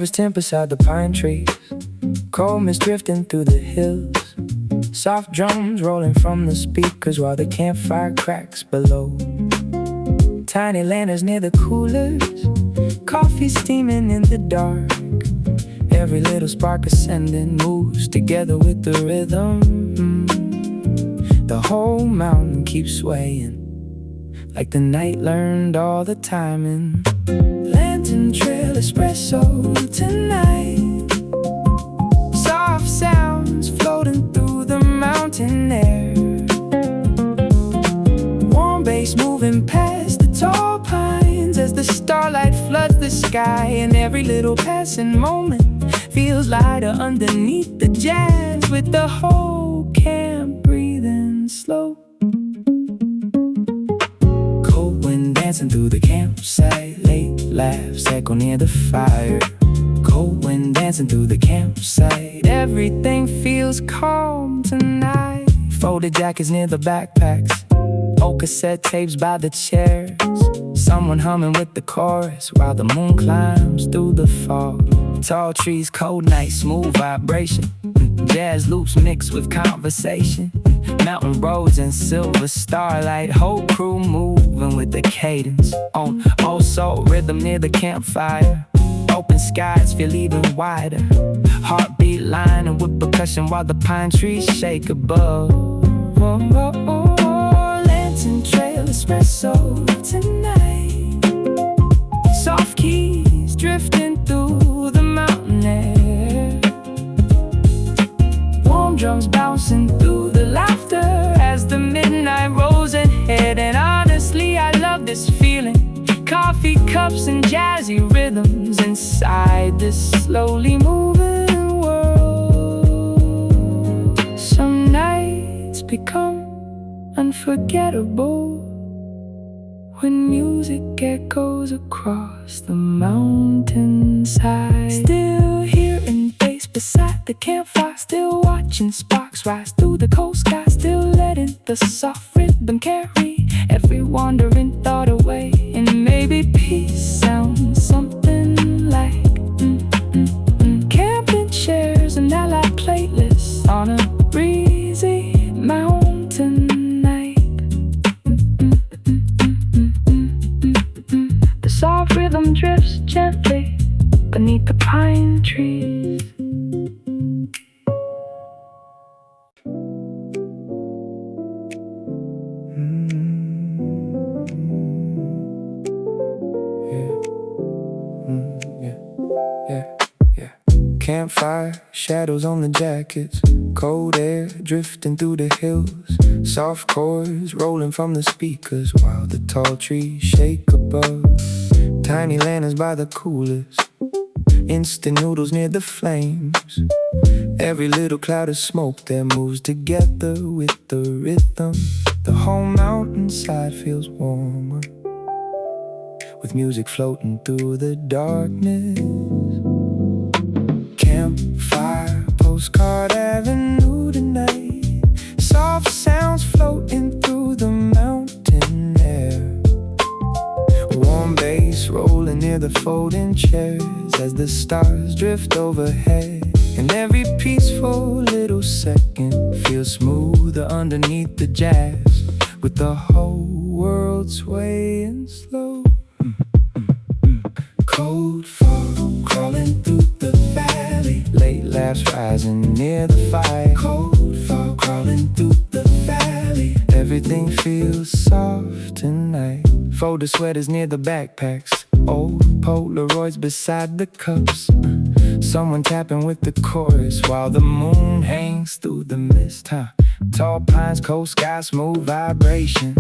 November's temp beside the pine trees, cold mist drifting through the hills, soft drums rolling from the speakers while the campfire cracks below. Tiny lanterns near the coolers, coffee steaming in the dark. Every little spark ascending moves together with the rhythm. The whole mountain keeps swaying like the night learned all the timing. Lantern trail espresso tonight, soft sounds floating through the mountain air, warm bass moving past the tall pines as the starlight floods the sky. And every little passing moment feels lighter underneath the jazz, with the whole camp breathing slow. Cold wind dancing through the campsite, late laughs echo near the fire. Cold wind dancing through the campsite, everything feels calm tonight. Folded jackets near the backpacks, old cassette tapes by the chairs, someone humming with the chorus while the moon climbs through the fog. Tall trees, cold nights, smooth vibration, jazz loops mixed with conversation, mountain roads and silver starlight, whole crew moving with the cadence on old soul rhythm near the campfire. Open skies feel even wider, heartbeat lining with percussion while the pine trees shake above. Lantern trail espresso tonight, soft keys drifting through the mountain air, warm drums bouncing through the laughter as the midnight rolls ahead. And honestly, I love this feeling, coffee cups and jazzy rhythms inside this slowly moving world. Some nights become unforgettable when music echoes across the mountainside. Still hearing bass beside the campfire, still watching sparks rise through the cold sky, still letting the soft rhythm carry every wandering thought away. And maybe peace sounds something like camping chairs and allied playlists on a breezy mountain night. The soft rhythm drifts gently beneath the pine trees. Campfire, shadows on the jackets, cold air drifting through the hills, soft chords rolling from the speakers while the tall trees shake above. Tiny lanterns by the coolers, instant noodles near the flames, every little cloud of smoke that moves together with the rhythm. The whole mountainside feels warmer with music floating through the darkness. Campfire, postcard avenue tonight, soft sounds floating through the mountain air, warm bass rolling near the folding chairs as the stars drift overhead. And every peaceful little second feels smoother underneath the jazz, with the whole world swaying slow. Cold fog crawling through the valley, late laughs rising near the fire. Cold fog crawling through the valley, everything feels soft tonight. Folded sweaters near the backpacks, old Polaroids beside the cups, someone tapping with the chorus while the moon hangs through the mist. Tall pines, cold sky, smooth vibration,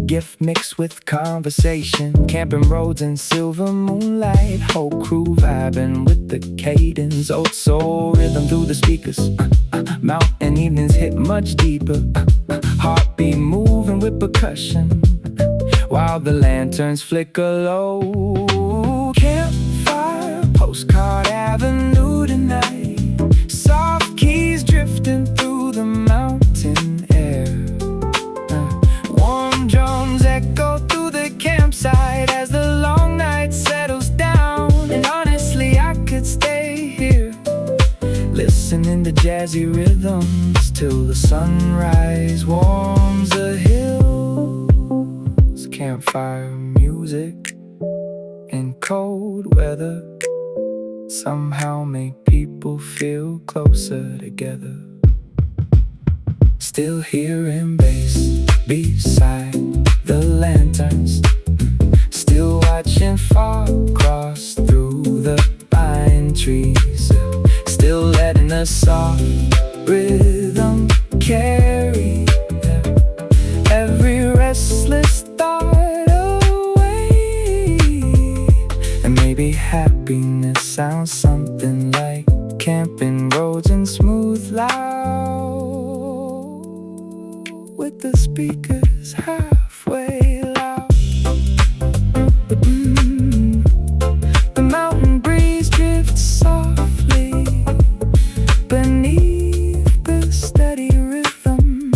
gift mixed with conversation, camping roads and silver moonlight, whole crew vibing with the cadence, old soul rhythm through the speakers. Mountain evenings hit much deeper, heartbeat moving with percussion while the lanterns flicker low. Campfire, postcard avenue tonight, soft keys drifting through the mountain air, warm drums echo through the campsite as the long night settles down. And honestly, I could stay listening to jazzy rhythms till the sunrise warms the hills. Campfire music in cold weather somehow make people feel closer together. Still hearing bass beside the lanterns, still watching far across through the pine trees, still letting the soft rhythm carry every restless thought away. And maybe happiness sounds something like camping roads and smooth loud, with the speakers halfway loud. The mountain breeze drifts softly beneath the steady rhythm.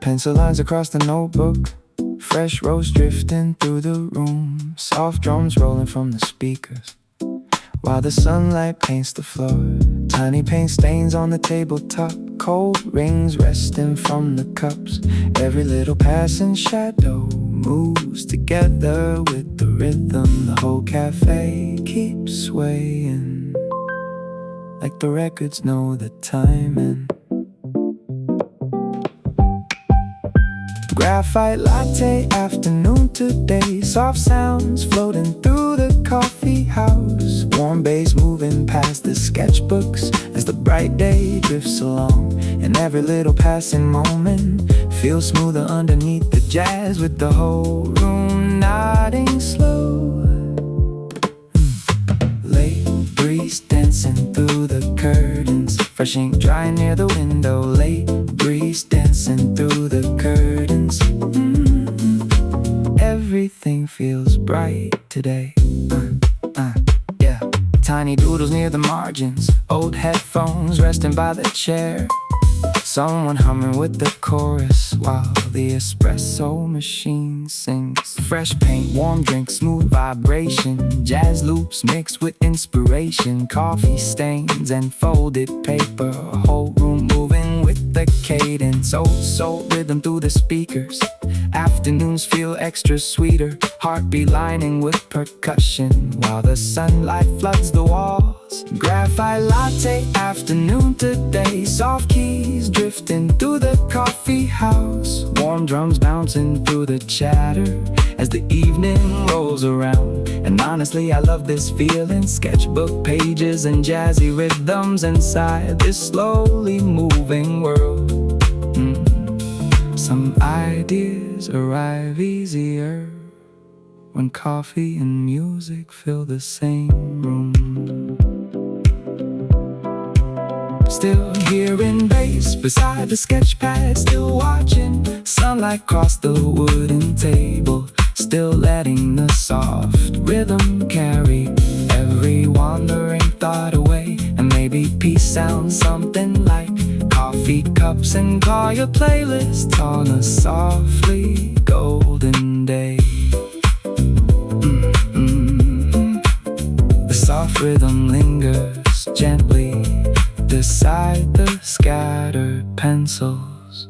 Pencil lines across the notebook, fresh roast drifting through the room, soft drums rolling from the speakers, while the sunlight paints the floor. Tiny paint stains on the tabletop, cold rings resting from the cups. Every little passing shadow moves together with the rhythm. The whole cafe keeps swaying, like the records know the timing. Graphite latte afternoon today, soft sounds floating through the coffee house, warm bass moving past the sketchbooks as the bright day drifts along. And every little passing moment feels smoother underneath the jazz, with the whole room nodding slow. Late breeze dancing through the curtains, fresh ink dry near the window. Late breeze dancing through the curtains. Everything feels bright today. Yeah. Tiny doodles near the margins, old headphones resting by the chair. Someone humming with the chorus while the espresso machine sings. Fresh paint, warm drink, smooth vibration, jazz loops mixed with inspiration, coffee stains and folded paper, a whole room moving with the cadence. Old soul rhythm through the speakers, afternoons feel extra sweeter, heartbeat lining with percussion while the sunlight floods the walls. Graphite latte afternoon today, soft keys drifting through the coffee house, warm drums bouncing through the chatter as the evening rolls around. And honestly, I love this feeling, sketchbook pages and jazzy rhythms inside this slowly moving world. Some ideas arrive easier when coffee and music fill the same room. Still hearing bass beside the sketch pad, still watching sunlight cross the wooden table, still letting the soft rhythm carry every wandering thought away. And maybe peace sounds something like coffee cups and call your playlist on a softly golden day. The soft rhythm lingers gently beside the scattered pencils.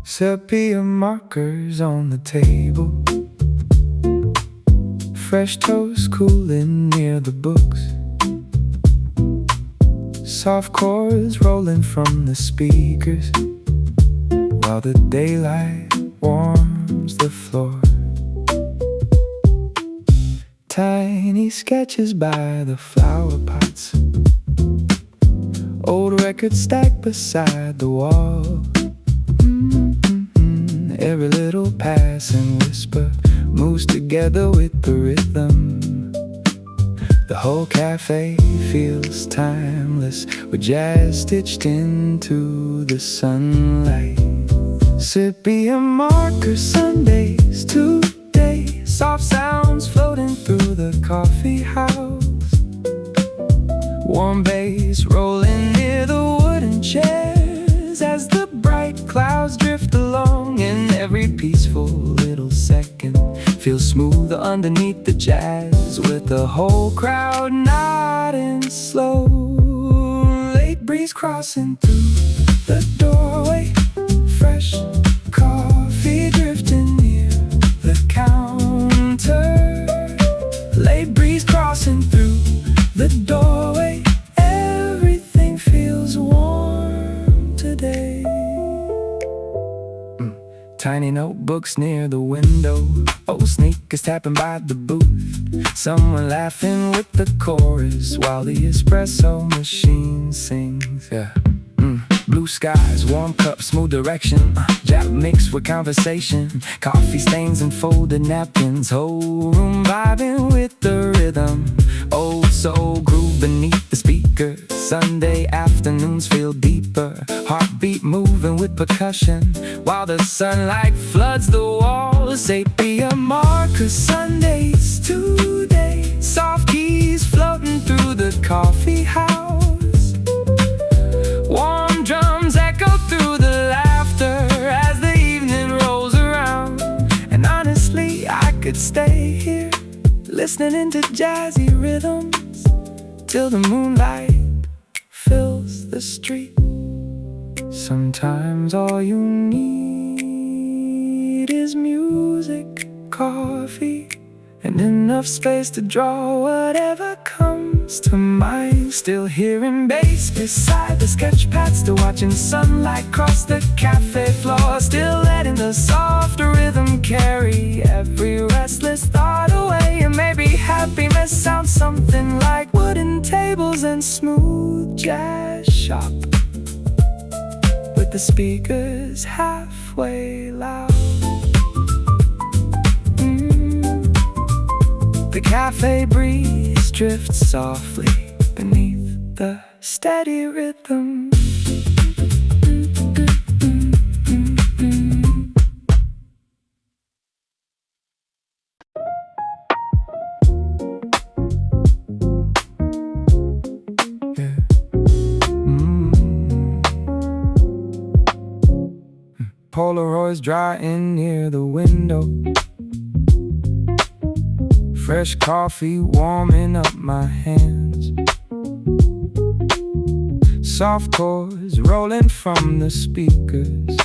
Sepia markers on the table, fresh toast cooling near the books, soft chords rolling from the speakers while the daylight warms the floor. Tiny sketches by the flower pots, old records stacked beside the wall. Every little pass and whisper moves together with the rhythm. The whole cafe feels timeless, with jazz stitched into the sunlight. Sepia marker Sundays today, soft sounds floating through the coffee house. Warm bass rolling near the wooden chairs as the bright clouds drift along, and every peaceful little second feels smoother underneath the jazz, with the whole crowd nodding slow. Late breeze crossing through the doorway, fresh coffee drifting near the counter. Late breeze crossing through the doorway, everything feels warm today. Tiny notebooks near the window, old sneakers tapping by the booth, someone laughing with the chorus while the espresso machine sings. Blue skies, warm cups, smooth direction, Jap mixed with conversation, coffee stains and folded napkins, whole room vibing with the rhythm. Old soul groove beneath the speakers, Sunday afternoons feel deeper, heartbeat moving with percussion while the sunlight floods the walls. Sepia marker Sundays today, soft keys floating through the coffee house. Warm drums echo through the laughter as the evening rolls around. And honestly, I could stay here listening into jazzy rhythms till the moonlight fills the street. Sometimes all you need is music, coffee, and enough space to draw whatever comes to mind. Still hearing bass beside the sketch pad, still watching sunlight cross the cafe floor, still letting the soft rhythm carry every restless thought away. And maybe happiness sounds something like wooden tables and smooth Jazzhop, with the speakers halfway loud. The cafe breeze drifts softly beneath the steady rhythm. Polaroids drying near the window, fresh coffee warming up my hands, soft chords rolling from the speakers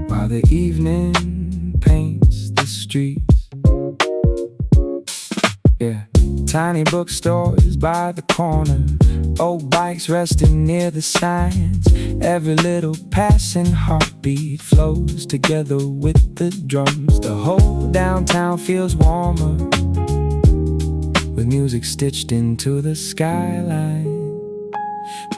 while the evening paints the streets. Tiny bookstores by the corner, old bikes resting near the signs. Every little passing heartbeat flows together with the drums. The whole downtown feels warmer, with music stitched into the skyline.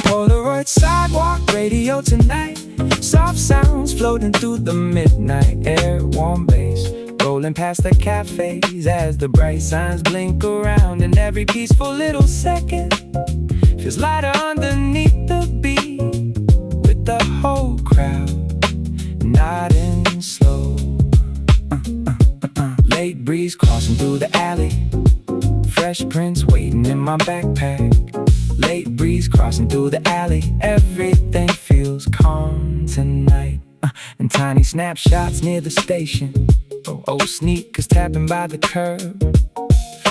Polaroid sidewalk radio tonight, soft sounds floating through the midnight air. Warm bass rolling past the cafes as the bright signs blink around, and every peaceful little second feels lighter underneath the beat, with the whole crowd nodding slow. Late breeze crossing through the alley, fresh prints waiting in my backpack. Late breeze crossing through the alley, everything feels calm tonight. And tiny snapshots near the station, old sneakers tapping by the curb,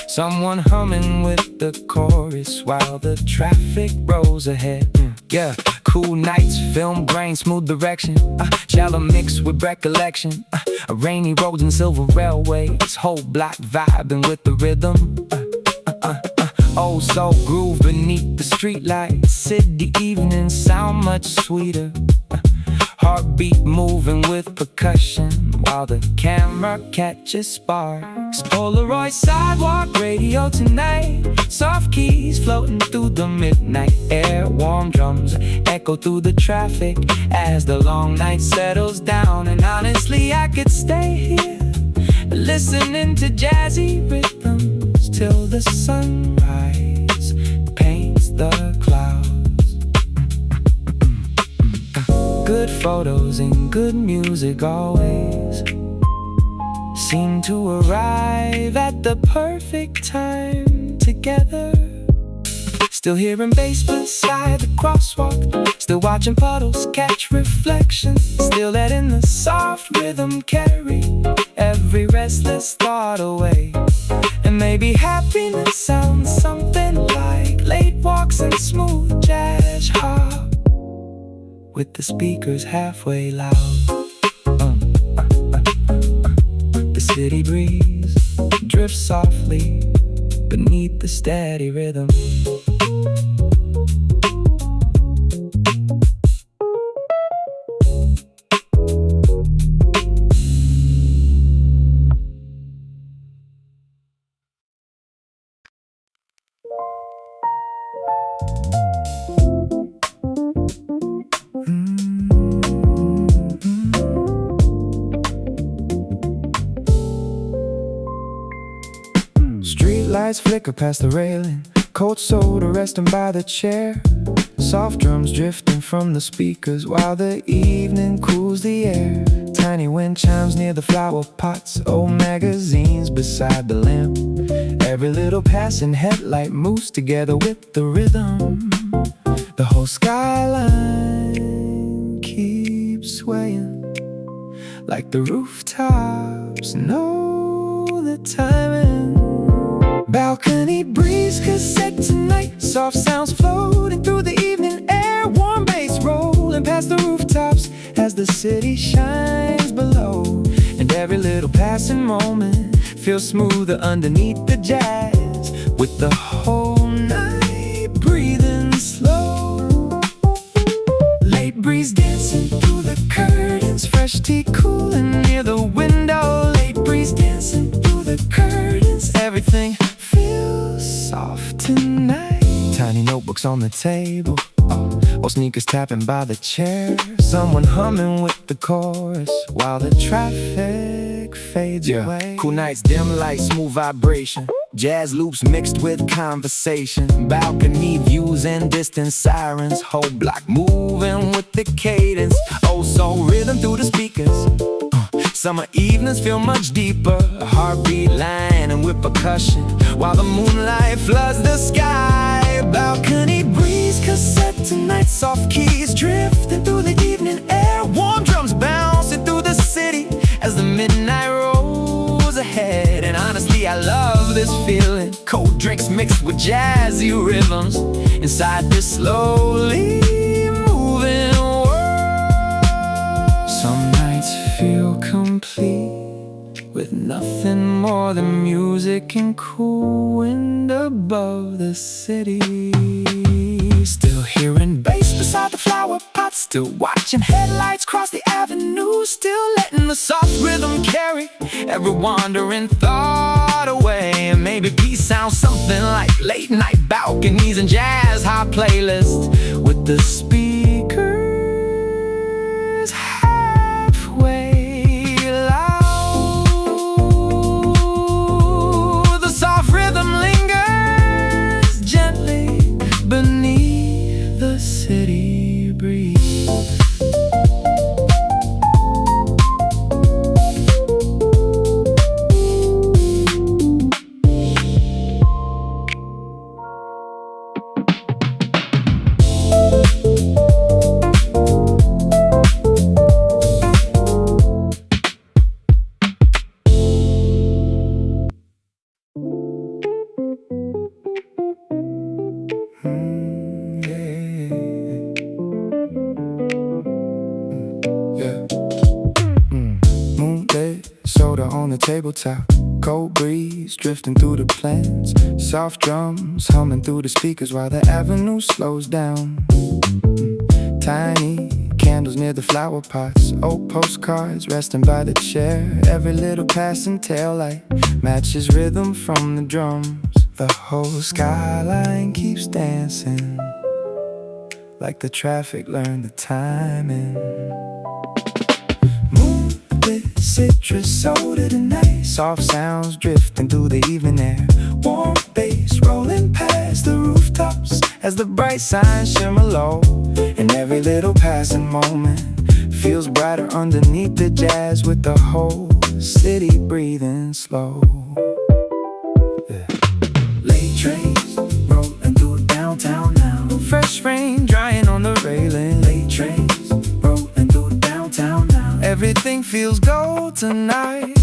someone humming with the chorus while the traffic rolls ahead. Cool nights, film grain, smooth direction, shallow mixed with recollection, a rainy roads and silver railways, whole block vibing with the rhythm. Old soul groove beneath the streetlights, city evenings sound much sweeter. Heartbeat moving with percussion while the camera catches sparks. Polaroid sidewalk radio tonight. Soft keys floating through the midnight air. Warm drums echo through the traffic as the long night settles down. And honestly, I could stay here listening to jazzy rhythms till the sunrise paints the clouds. Good photos and good music always seem to arrive at the perfect time together. Still hearing bass beside the crosswalk, still watching puddles catch reflections, still letting the soft rhythm carry every restless thought away. And maybe happiness sounds something like late walks and smooth jazzhop with the speakers halfway loud. The city breeze drifts softly beneath the steady rhythm. Lights flicker past the railing, cold soda resting by the chair. Soft drums drifting from the speakers while the evening cools the air. Tiny wind chimes near the flower pots, old magazines beside the lamp. Every little passing headlight moves together with the rhythm. The whole skyline keeps swaying like the rooftops know the timing. Balcony breeze, cassette tonight. Soft sounds floating through the evening air. Warm bass rolling past the rooftops as the city shines below. And every little passing moment feels smoother underneath the jazz, with the whole night breathing slow. Late breeze dancing through the curtains, fresh tea cooling near the window. Late breeze dancing through the curtains, everything feels soft tonight. Tiny notebooks on the table, old sneakers tapping by the chair. Someone humming with the chorus while the traffic fades away. Cool nights, dim light, smooth vibration. Jazz loops mixed with conversation. Balcony views and distant sirens. Whole block moving with the cadence. Oh, soul rhythm through the speakers. Summer evenings feel much deeper, a heartbeat lining with percussion while the moonlight floods the sky. Balcony breeze, cassette tonight. Soft keys drifting through the evening air. Warm drums bouncing through the city as the midnight rolls ahead. And honestly, I love this feeling. Cold drinks mixed with jazzy rhythms inside this slowly moving world. Some nights feel complete with nothing more than music and cool wind above the city. Still hearing bass beside the flower pots, still watching headlights cross the avenue, still letting the soft rhythm carry every wandering thought away. And maybe peace sounds something like late night balconies and Jazzhop playlist with the speakers halfway loud. The soft rhythm lingers gently beneath the city breeze. Moonlit, soda on the tabletop. Cold breeze drifting through the plants. Soft drums humming through the speakers while the avenue slows down. Tiny candles near the flower pots, old postcards resting by the chair. Every little passing taillight matches rhythm from the drums. The whole skyline keeps dancing, like the traffic learned the timing. Moonlit citrus soda tonight, soft sounds drifting through the evening air. Warm bass rolling past the rooftops as the bright signs shimmer low. And every little passing moment feels brighter underneath the jazz, with the whole city breathing slow. Yeah. Late trains rolling through downtown now. Fresh rain drying on the railing. Late trains rolling through downtown now. Everything feels gold tonight.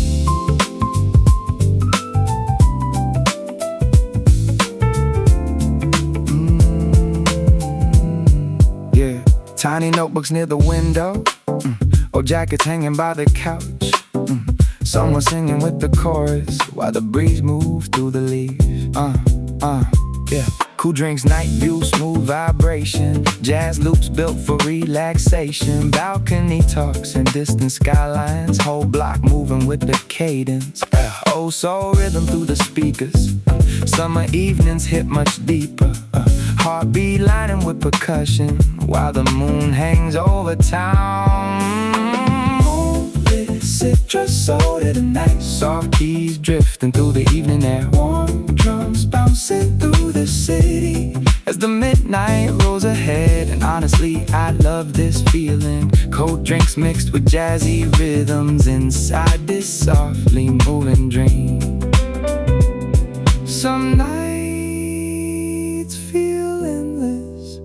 Tiny notebooks near the window, old jackets hanging by the couch. Someone singing with the chorus while the breeze moves through the leaves. Yeah. Cool drinks, night view, smooth vibration. Jazz loops built for relaxation. Balcony talks and distant skylines. Whole block moving with the cadence. Oh, soul rhythm through the speakers. Summer evenings hit much deeper. Heartbeat lining with percussion while the moon hangs over town. Moonlit citrus soda tonight, soft keys drifting through the evening air. Warm drums bouncing through the city as the midnight rolls ahead. And honestly, I love this feeling. Cold drinks mixed with jazzy rhythms inside this softly moving dream. Some nights feel endless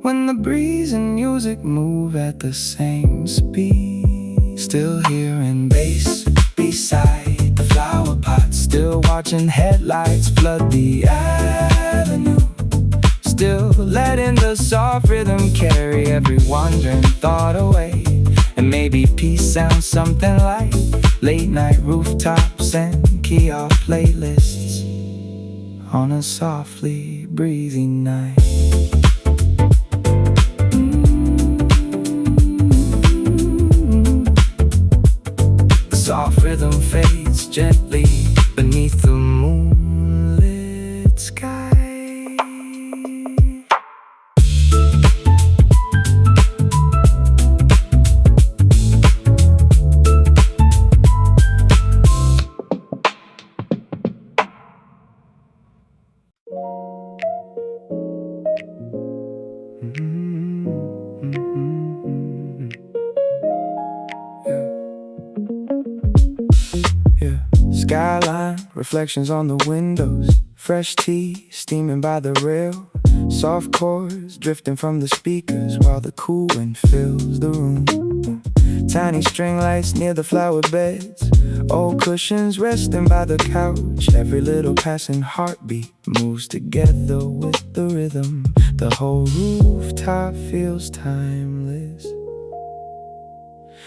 when the breeze and music move at the same speed. Still hearing bass beside the flower pot. Still watching headlights flood the avenue. Still letting the soft rhythm carry every wandering thought away. And maybe peace sounds something like late night rooftops and kiosk playlists on a softly breezy night. The soft rhythm fades gently beneath the moonlit sky. Skyline, reflections on the windows. Fresh tea steaming by the rail. Soft chords drifting from the speakers while the cool wind fills the room. Tiny string lights near the flower beds. Old cushions resting by the couch. Every little passing heartbeat moves together with the rhythm. The whole rooftop feels timeless,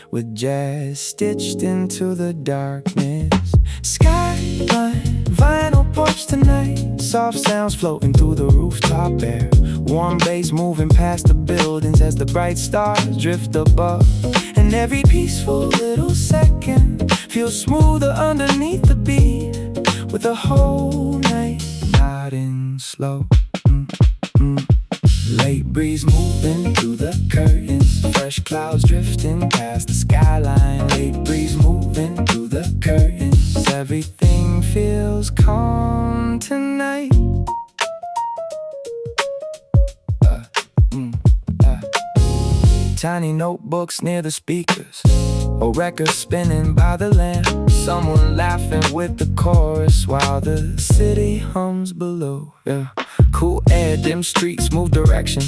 with jazz stitched into the darkness. Skyline, vinyl porch tonight. Soft sounds floating through the rooftop air. Warm bass moving past the buildings as the bright stars drift above. And every peaceful little second feels smoother underneath the beat, with the whole night nodding slow. Late breeze moving through the curtains. Fresh clouds drifting past the skyline. Late breeze moving through the curtains. Everything feels calm tonight. Tiny notebooks near the speakers. A record spinning by the lamp. Someone laughing with the chorus while the city hums below. Cool air, dim streets, smooth direction.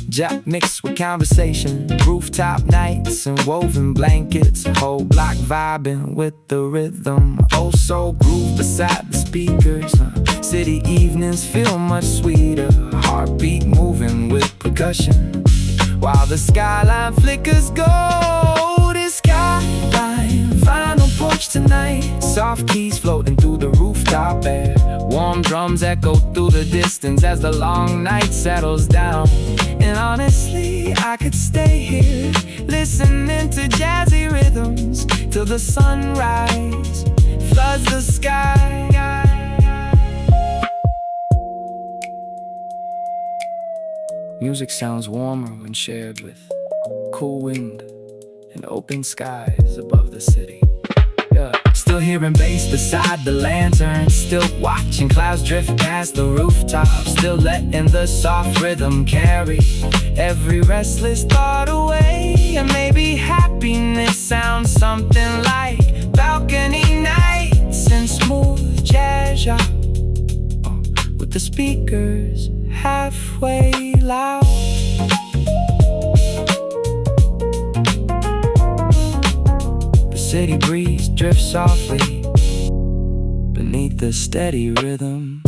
Jack mixed with conversation. Rooftop nights and woven blankets. Whole block vibing with the rhythm. Oh, so groove beside the speakers. City evenings feel much sweeter. Heartbeat moving with percussion while the skyline flickers gold. It's Skyline, vinyl porch tonight. Soft keys floating through the rooftop air. Warm Warm drums echo through the distance as the long night settles down. And honestly, I could stay here, listening to jazzy rhythms till the sunrise floods the sky. Music sounds warmer when shared with cool wind and open skies above the city. Still hearing bass beside the lantern, still watching clouds drift past the rooftops, still letting the soft rhythm carry every restless thought away. And maybe happiness sounds something like balcony nights and smooth Jazzhop, with the speakers halfway loud. City breeze drifts softly beneath the steady rhythm.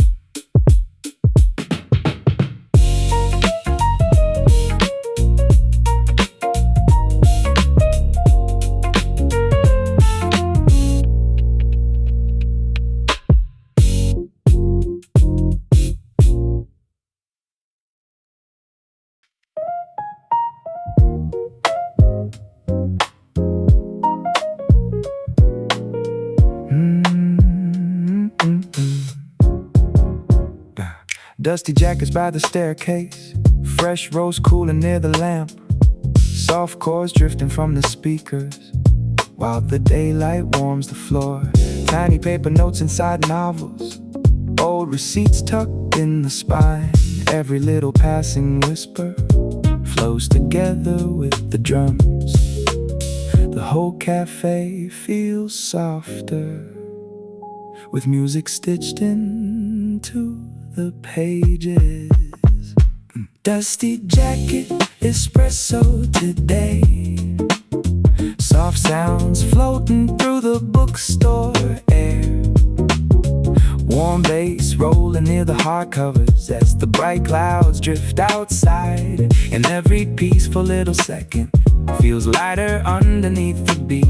Dusty jackets by the staircase, fresh rose cooling near the lamp, soft chords drifting from the speakers while the daylight warms the floor. Tiny paper notes inside novels, old receipts tucked in the spine. Every little passing whisper flows together with the drums. The whole cafe feels softer with music stitched into the pages. Dusty jacket, espresso today. Soft sounds floating through the bookstore air. Warm bass rolling near the hardcovers as the bright clouds drift outside. And every peaceful little second feels lighter underneath the beat,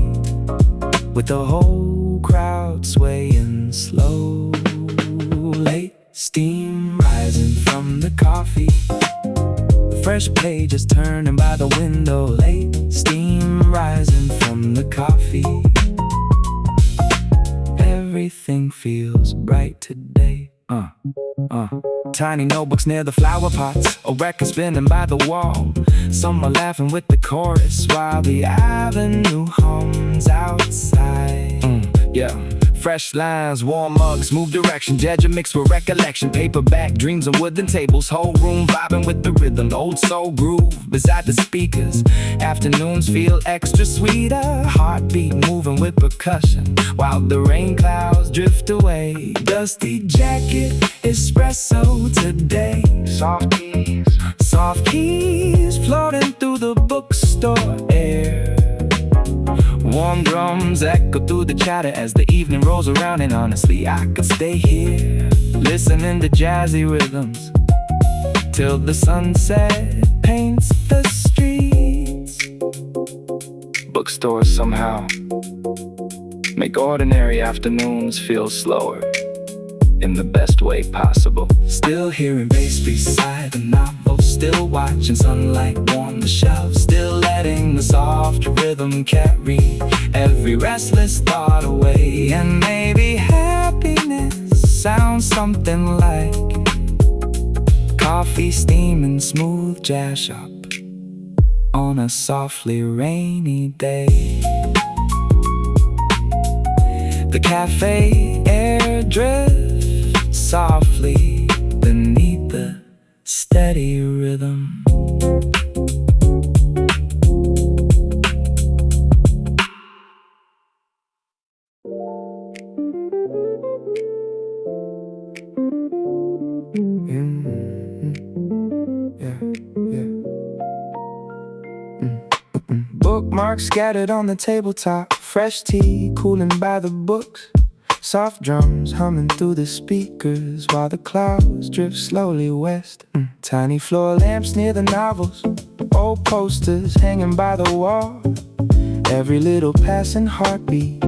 with the whole crowd swaying slow. Late steam rising from the coffee, the fresh pages turning by the window. Late steam rising from the coffee. Everything feels bright today. Tiny notebooks near the flower pots, a record spinning by the wall. Some are laughing with the chorus while the avenue hums outside. Fresh lines, warm mugs, smooth direction, Jazzhop mixed with recollection. Paperback dreams and wooden tables, whole room vibing with the rhythm. The old soul groove beside the speakers. Afternoons feel extra sweeter, heartbeat moving with percussion while the rain clouds drift away. Dusty jacket, espresso today. Soft keys floating through the bookstore air. Warm drums echo through the chatter as the evening rolls around. And honestly, I could stay here, listening to jazzy rhythms till the sunset paints the streets. Bookstores somehow make ordinary afternoons feel slower in the best way possible. Still hearing bass beside the novel, still watching sunlight warm the shelves, still letting the soft rhythm carry every restless thought away. And maybe happiness sounds something like coffee steaming smooth Jazzhop on a softly rainy day. The cafe air drifts softly beneath the steady rhythm. Bookmarks scattered on the tabletop, fresh tea cooling by the books. Soft drums humming through the speakers while the clouds drift slowly west. Tiny floor lamps near the novels, old posters hanging by the wall. Every little passing heartbeat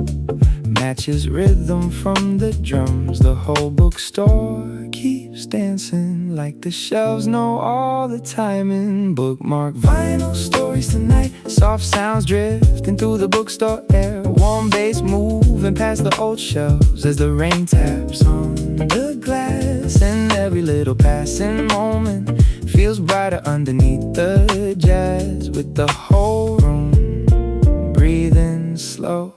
matches rhythm from the drums. The whole bookstore keeps dancing like the shelves know all the timing. Bookmark vinyl stories tonight, soft sounds drifting through the bookstore air. Warm bass moving past the old shelves as the rain taps on the glass. And every little passing moment feels brighter underneath the jazz, with the whole room breathing slow.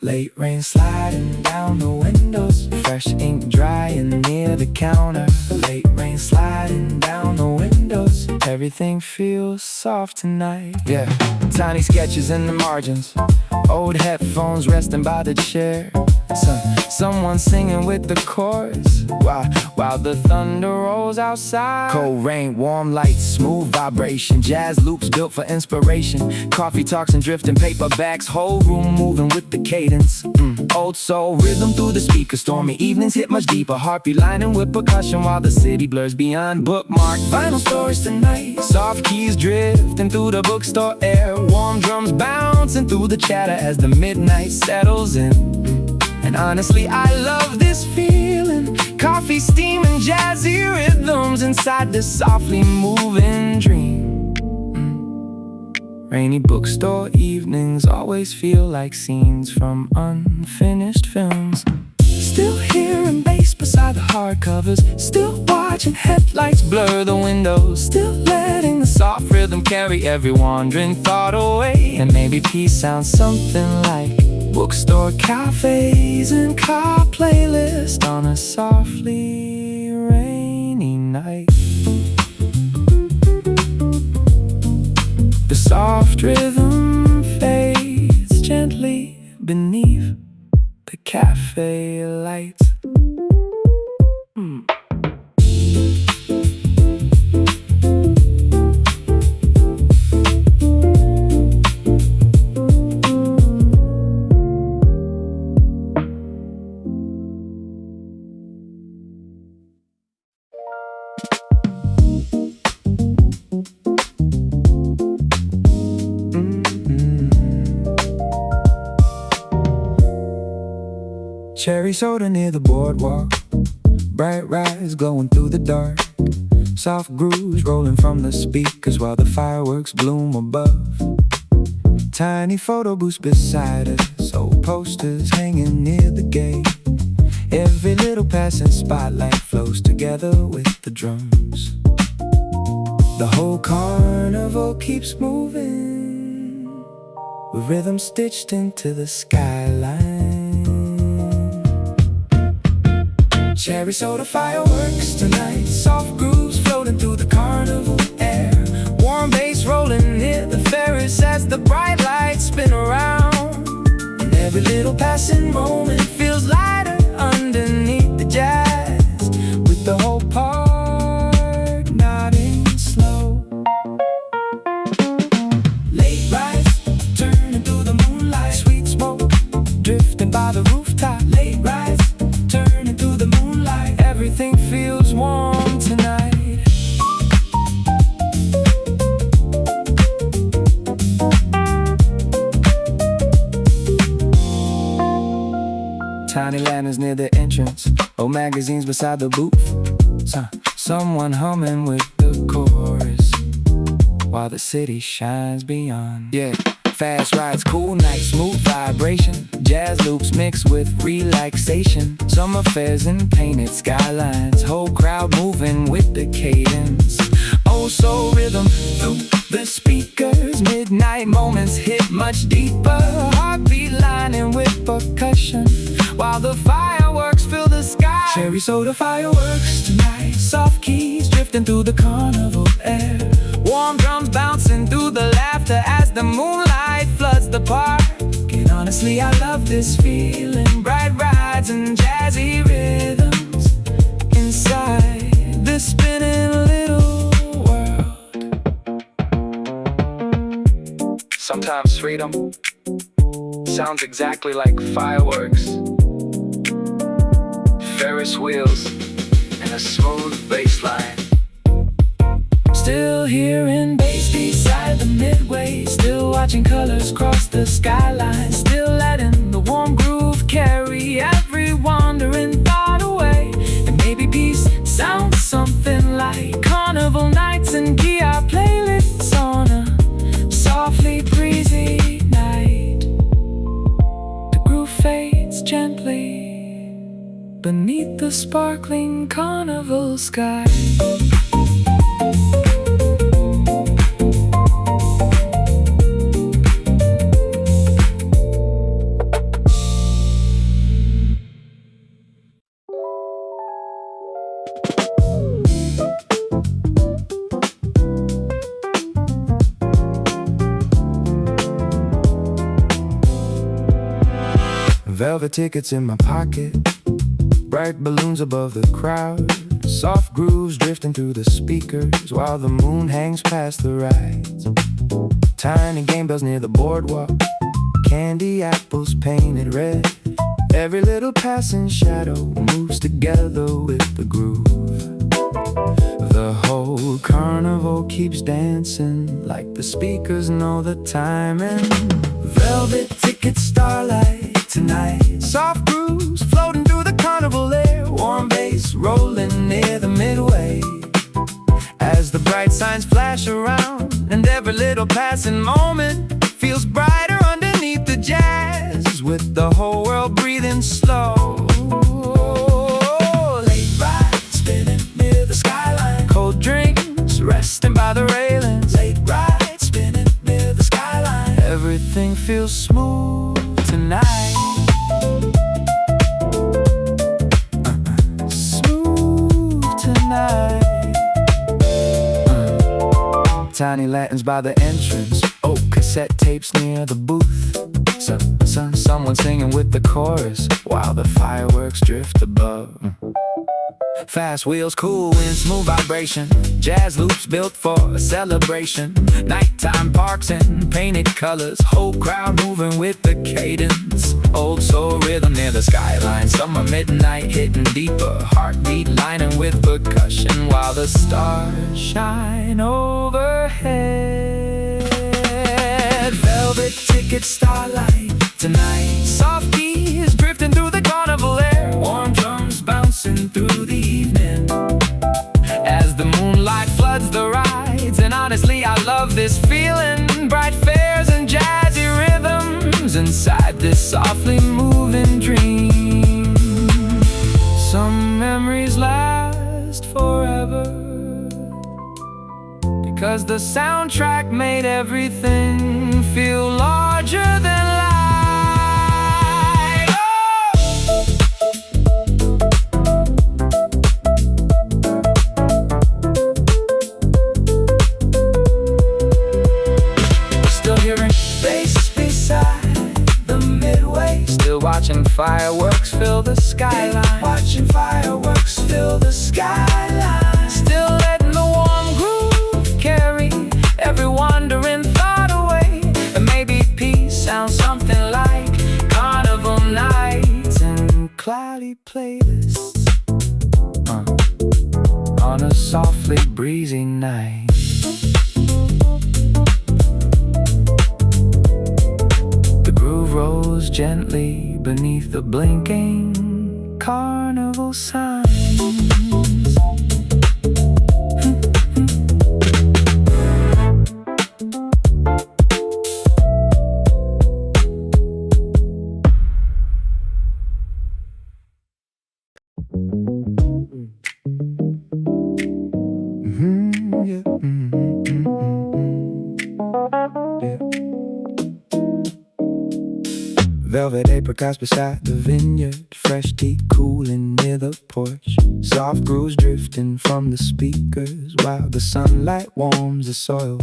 Late rain sliding down the windows, fresh ink drying near the counter. Late rain sliding down the windows, everything feels soft tonight. Yeah, tiny sketches in the margins, old headphones resting by the chair. Someone singing with the chorus while the thunder rolls outside. Cold rain, warm lights, smooth vibration, jazz loops built for inspiration. Coffee talks and drifting paperbacks, whole room moving with the cadence. Old soul rhythm through the speakers, stormy evenings hit much deeper. Heartbeat lining with percussion while the city blurs beyond. Bookmark vinyl stories tonight, soft keys drifting through the bookstore air. Warm drums bouncing through the chatter as the midnight settles in. And honestly, I love this feeling. Coffee steaming, jazzy rhythms inside this softly moving dream. Rainy bookstore evenings always feel like scenes from unfinished films. Still hearing bass beside the hardcovers, still watching headlights blur the windows, still letting the soft rhythm carry every wandering thought away. And maybe peace sounds something like bookstore cafes and car playlist on a softly rainy night. The soft rhythm fades gently beneath the cafe lights. Cherry soda near the boardwalk, bright lights glowing through the dark. Soft grooves rolling from the speakers while the fireworks bloom above. Tiny photo booths beside us, old posters hanging near the gate. Every little passing spotlight flows together with the drums. The whole carnival keeps moving, with rhythm stitched into the skyline. Cherry soda fireworks tonight, soft grooves floating through the carnival air. Warm bass rolling near the Ferris as the bright lights spin around. And every little passing moment feels lighter underneath the jazz, with the whole park nodding slow. Late rise, turning through the moonlight, sweet smoke drifting by the rooftop. Late rise, turning through the moonlight, everything feels warm tonight. Tiny lanterns near the entrance, old magazines beside the booth. Someone humming with the chorus while the city shines beyond. Yeah, fast rides, cool nights, smooth vibration, jazz loops mixed with relaxation. Summer fairs and painted skylines, whole crowd moving with the cadence. Oh, soul rhythm through the speakers, midnight moments hit much deeper. Heartbeat lining with percussion while the fireworks fill the sky. Cherry soda fireworks tonight, soft keys drifting through the carnival air. Warm drums bouncing through the laughter as the moonlight floods the park. And honestly, I love this feeling, bright rides and jazzy rhythms inside this spinning little world. Sometimes freedom sounds exactly like fireworks, Ferris wheels, and a smooth bass line. Still hearing bass beside the midway, still watching colors cross the skyline, still letting the warm groove carry every wandering thought away. And maybe peace sounds something like carnival nights and gear playlists on a softly breezy night. The groove fades gently beneath the sparkling carnival sky. Velvet tickets in my pocket, bright balloons above the crowd, soft grooves drifting through the speakers while the moon hangs past the rides. Tiny game bells near the boardwalk, candy apples painted red. Every little passing shadow moves together with the groove. The whole carnival keeps dancing like the speakers know the timing. Velvet ticket, starlight tonight, soft grooves floating through the carnival air, warm bass rolling near the midway. As the bright signs flash around and every little passing moment feels brighter underneath the jazz, with the whole world breathing slow. Late ride spinning near the skyline, cold drinks resting by the railings. Late ride spinning near the skyline, everything feels smooth tonight. Smooth tonight. Tiny lanterns by the entrance, oh, cassette tapes near the booth. Someone singing with the chorus while the fireworks drift above. Fast wheels, cool wind, smooth vibration, jazz loops built for a celebration. Nighttime parks and painted colors, whole crowd moving with the cadence. Old soul rhythm near the skyline, summer midnight hitting deeper, heartbeat lining with percussion while the stars shine overhead. Velvet ticket, starlight tonight, soft keys drifting through the carnival air, warm drums bouncing through the evening as the moonlight floods the rides. And honestly, I love this feeling, bright fares and jazzy rhythms inside this softly moving dream. Some memories last forever because the soundtrack made everything feel larger than life. Watching fireworks fill the skyline, watching fireworks fill the skyline. Still letting the warm groove carry every wandering thought away. And maybe peace sounds something like carnival nights and cloudy playlists on a softly breezy night. Rose gently beneath the blinking carnival signs. Velvet apricots beside the vineyard, fresh tea cooling near the porch. Soft grooves drifting from the speakers while the sunlight warms the soil.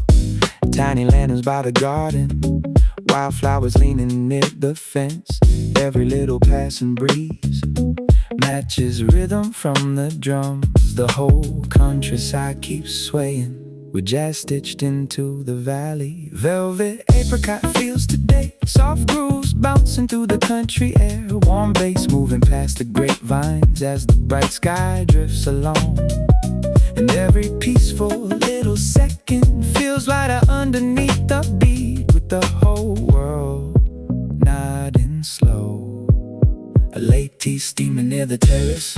Tiny lanterns by the garden, wildflowers leaning near the fence. Every little passing breeze matches rhythm from the drums. The whole countryside keeps swaying with jazz stitched into the valley. Velvet apricot feels today, soft grooves bouncing through the country air. Warm bass moving past the grapevines as the bright sky drifts along. And every peaceful little second feels lighter underneath the beat, with the whole world nodding slow. A late tea steaming near the terrace.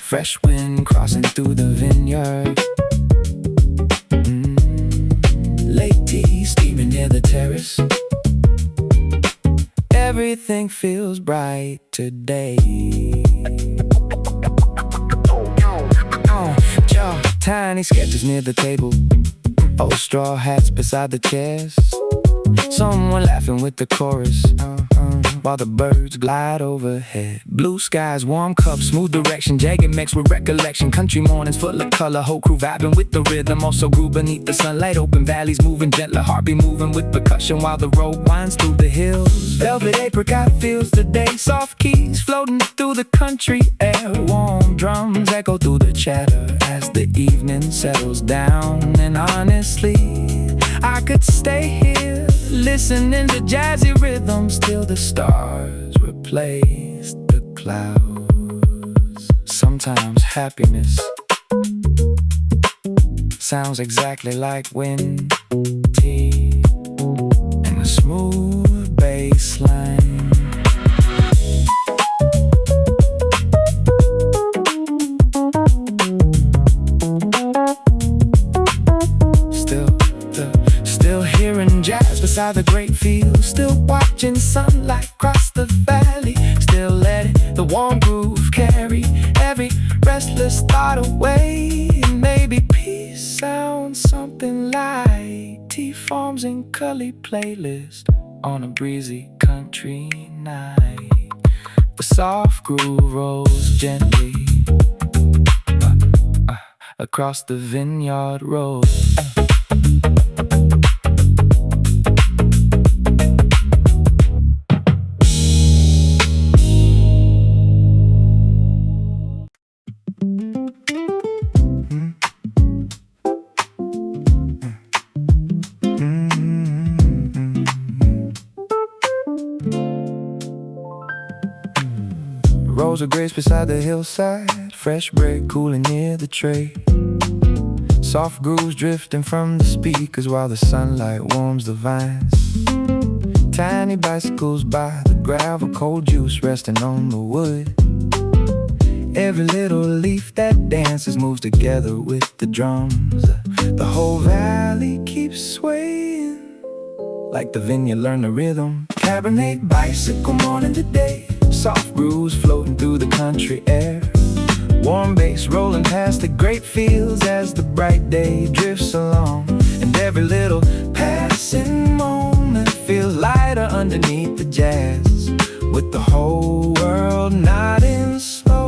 Fresh wind crossing through the vineyard. Late tea steaming near the terrace. Everything feels bright today. Tiny sketches near the table. Old straw hats beside the chairs. Someone laughing with the chorus, while the birds glide overhead. Blue skies, warm cups, smooth direction, jagged mix with recollection. Country mornings full of color, whole crew vibing with the rhythm. Also grew beneath the sunlight, open valleys moving gentler, heartbeat moving with percussion while the road winds through the hills. Velvet apricot fills the day, soft keys floating through the country air. Warm drums echo through the chatter as the evening settles down. And honestly, I could stay here listening to jazzy rhythms till the stars replace the clouds. Sometimes happiness sounds exactly like wind, tea, and a smooth bass line. Still hearing jazz beside the great field. Still watching sunlight cross the valley. Still letting the warm groove carry every restless thought away. And maybe peace sounds something like tea forms and curly playlist on a breezy country night. The soft groove rolls gently across the vineyard road. Rows of grapes beside the hillside, fresh bread cooling near the tray. Soft grooves drifting from the speakers while the sunlight warms the vines. Tiny bicycles by the gravel, cold juice resting on the wood. Every little leaf that dances moves together with the drums. The whole valley keeps swaying like the vineyard learned the rhythm. Cabernet bicycle morning to day, soft grooves floating through the country air. Warm bass rolling past the great fields as the bright day drifts along. And every little passing moment feels lighter underneath the jazz, with the whole world nodding slowly.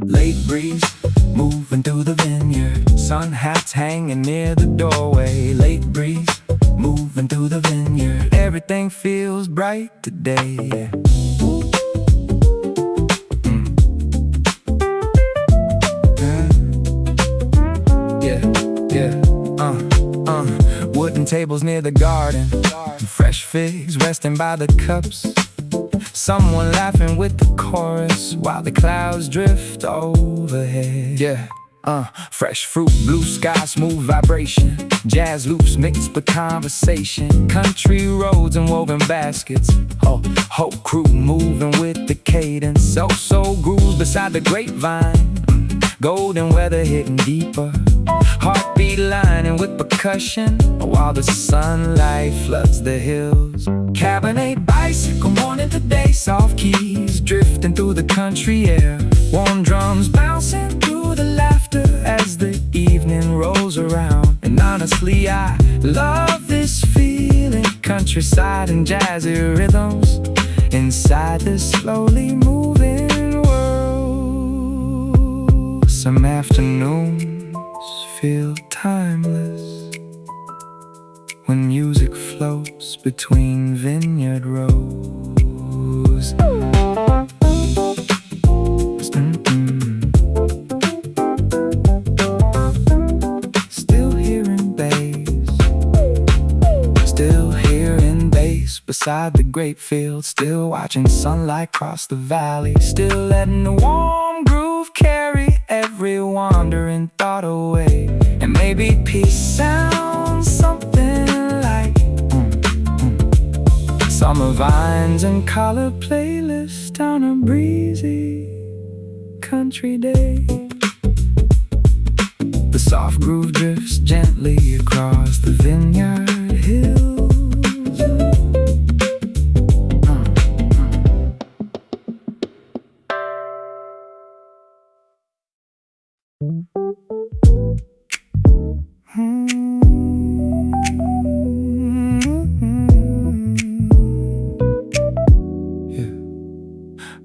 Late breeze moving through the vineyard, sun hats hanging near the doorway. Late breeze moving through the vineyard, everything feels bright today. Wooden tables near the garden, fresh figs resting by the cups. Someone laughing with the chorus while the clouds drift overhead. Fresh fruit, blue sky, smooth vibration. Jazz loops mixed with conversation. Country roads and woven baskets. Whole crew moving with the cadence. So grooves beside the grapevine. Golden weather hitting deeper. Heartbeat lining with percussion while the sunlight floods the hills. Cabernet bicycle morning to day, soft keys drifting through the country air. Warm drums bouncing through the laughter as the evening rolls around. And honestly, I love this feeling. Countryside and jazzy rhythms inside this slowly moving world. Some afternoons feel timeless when music floats between vineyard rows. beside the grape field, still watching sunlight cross the valley, still letting the warm groove carry every wandering thought away. And maybe peace sounds something like summer vines and color playlists down a breezy country day. The soft groove drifts gently across the vineyard hills.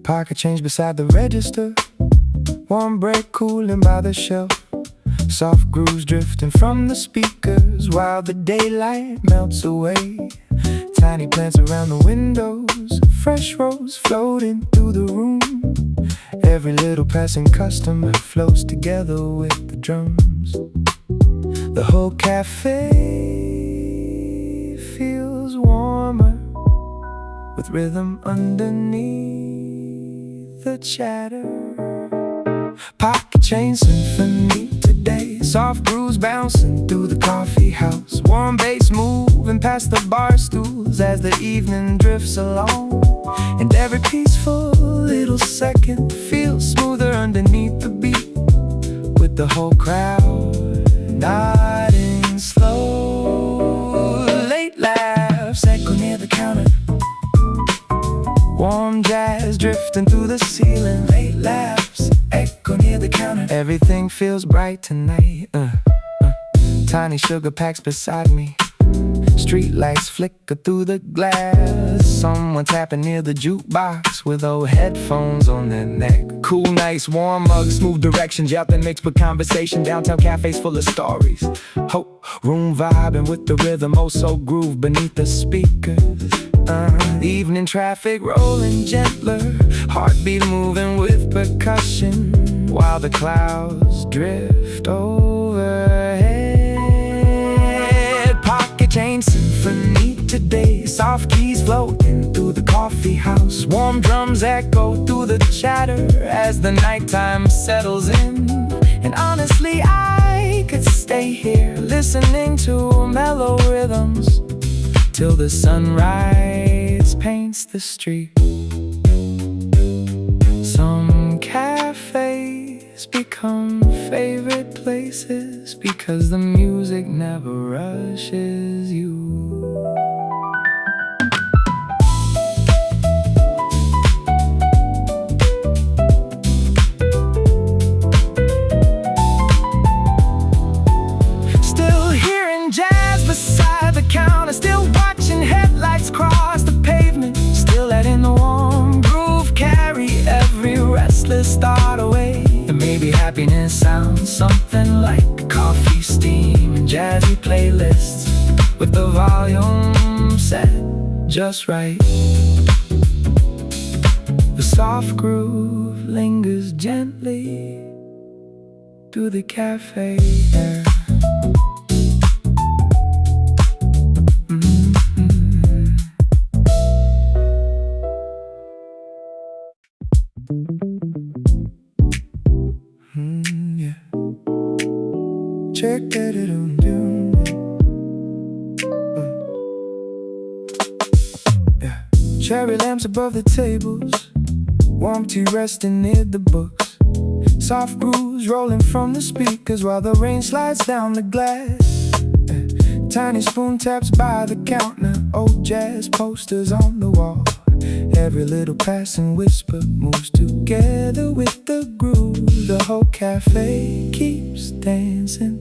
Pocket change beside the register, warm break cooling by the shelf, soft grooves drifting from the speakers while the daylight melts away. Tiny plants around the windows, fresh rose floating through the room. Every little passing customer flows together with the drums. The whole cafe feels warmer with rhythm underneath the chatter. Pocket chain symphony today, soft grooves bouncing through the coffee house, warm bass moving past the bar stools as the evening drifts along. And every peaceful little second feels smoother underneath the beat, with the whole crowd nodding slow. Late laughs echo near the counter, warm jazz drifting through the ceiling. Late laughs echo near the counter. Everything feels bright tonight. Tiny sugar packs beside me, street lights flicker through the glass. Someone tapping near the jukebox with old headphones on their neck. Cool nights, warm mugs, smooth directions, yelping mixed with conversation. Downtown cafes full of stories. Hope, room vibing with the rhythm, oh so groove beneath the speakers. Evening traffic rolling gentler, heartbeat moving with percussion, while the clouds drift overhead. Pocket chain symphony today, soft keys floating through the coffee house, warm drums echo through the chatter as the nighttime settles in. And honestly, I could stay here listening to mellow rhythms till the sunrise paints the street. Some cafes become favorite places because the music never rushes you. Still hearing jazz beside the counter, still watching headlights cross the pavement, still letting the warm groove carry every restless thought away. And maybe happiness sounds something like coffee steam and jazzy playlists with the volume set just right. The soft groove lingers gently through the cafe air. Yeah. Check that it on down. Yeah. Cherry lamps above the tables, warm tea resting near the books, soft grooves rolling from the speakers while the rain slides down the glass. Tiny spoon taps by the counter, old jazz posters on the wall. Every little passing whisper moves together with the groove. The whole cafe keeps dancing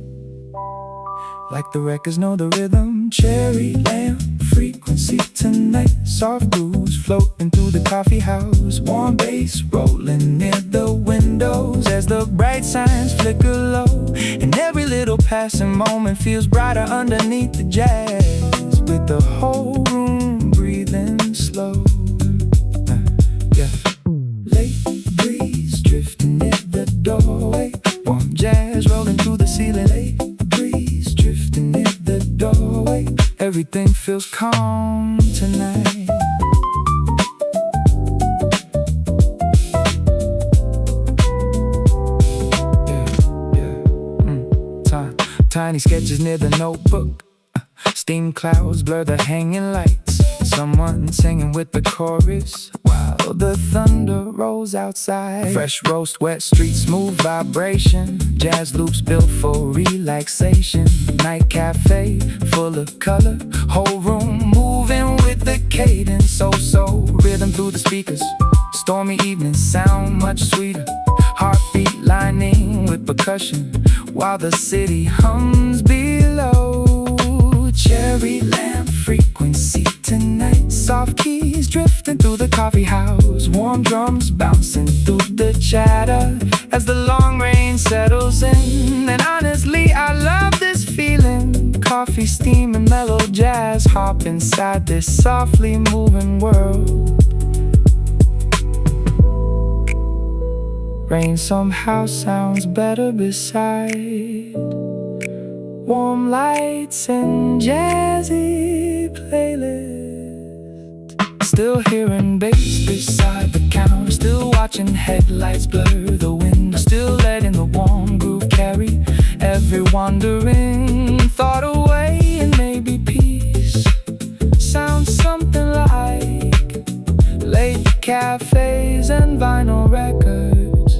like the records know the rhythm. Cherry lamp frequency tonight, soft grooves floating through the coffee house, warm bass rolling near the windows as the bright signs flicker low. And every little passing moment feels brighter underneath the jazz, with the whole room breathing slow. Yeah. Late breeze drifting near the doorway, warm jazz rolling through the ceiling. Late breeze drifting near the doorway, Everything feels calm tonight. Tiny sketches near the notebook. Steam clouds blur the hanging lights. Someone singing with the chorus while the thunder rolls outside. Fresh roast, wet street, smooth vibration. Jazz loops built for relaxation. Night cafe, full of color. Whole room moving with the cadence. So rhythm through the speakers. Stormy evenings sound much sweeter. Heartbeat lining with percussion while the city hums below. Cherry lamp frequency tonight. Soft keys drifting through the coffee house. Warm drums bouncing through the chatter as the long rain settles in. And honestly, I love this feeling. Coffee, steam, and mellow jazz hop inside this softly moving world. Rain somehow sounds better beside warm lights and jazzy playlist. Still hearing bass beside the counter. Still watching headlights blur the window. Still letting the warm groove carry every wandering thought away. And maybe peace sounds something like late cafes and vinyl records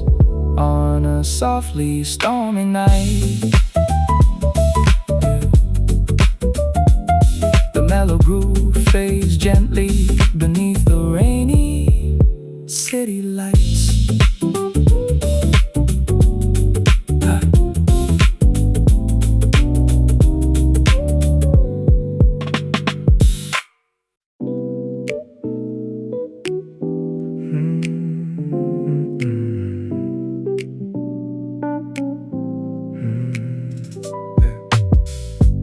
on a softly stormy night. The mellow groove fades gently beneath the rainy city lights.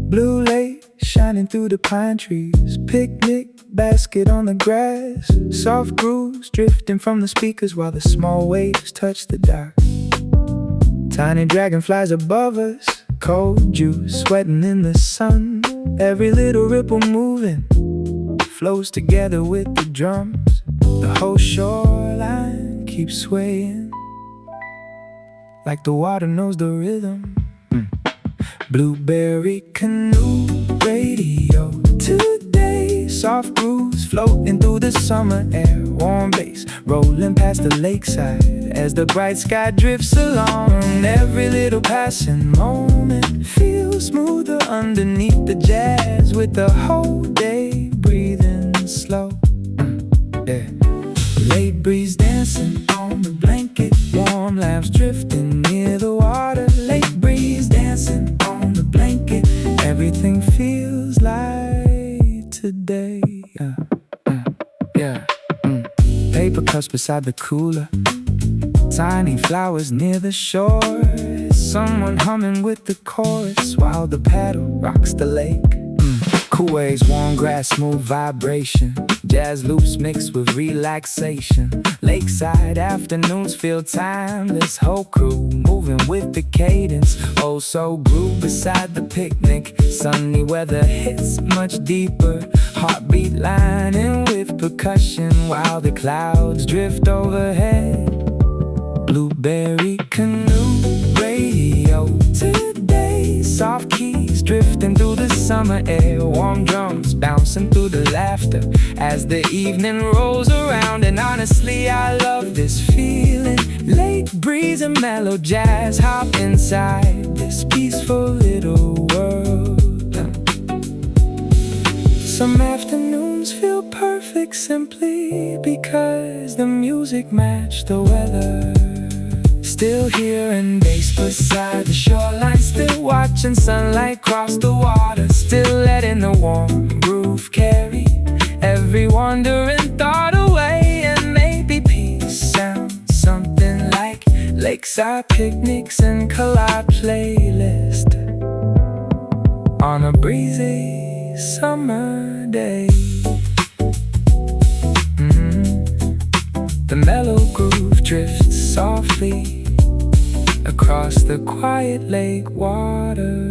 Blue light shining through the pine trees. Picnic basket on the grass. Soft grooves drifting from the speakers while the small waves touch the dock. Tiny dragonflies above us. Cold juice sweating in the sun. Every little ripple moving flows together with the drums. The whole shoreline keeps swaying like the water knows the rhythm. Blueberry canoe radio today. Soft grooves floating through the summer air. Warm bass rolling past the lakeside as the bright sky drifts along. Every little passing moment feels smoother underneath the jazz, with the whole day breathing slow. Late breeze dancing on the blanket. Warm lamps drifting near the water. Late breeze dancing on the blanket. Everything feels light today. Paper cups beside the cooler. Tiny flowers near the shore. Someone humming with the chorus while the paddle rocks the lake. Cool waves, warm grass, smooth vibration. Jazz loops mixed with relaxation. Lakeside afternoons feel timeless. Whole crew moving with the cadence. Oh, so groove beside the picnic. Sunny weather hits much deeper. Heartbeat lining with percussion while the clouds drift overhead. Blueberry canoe radio today. Soft keys drifting through the summer air. Warm drums bouncing through the laughter as the evening rolls around. And honestly, I love this feeling. Late breeze and mellow jazz hop inside this peaceful little world. Some afternoons feel perfect simply because the music matched the weather. Still hearing bass beside the shoreline. Still watching sunlight cross the water. Still letting the warm groove carry every wandering thought away. And maybe peace sounds something like lakeside picnics and collide playlist on a breezy summer day. The mellow groove drifts softly across the quiet lake water.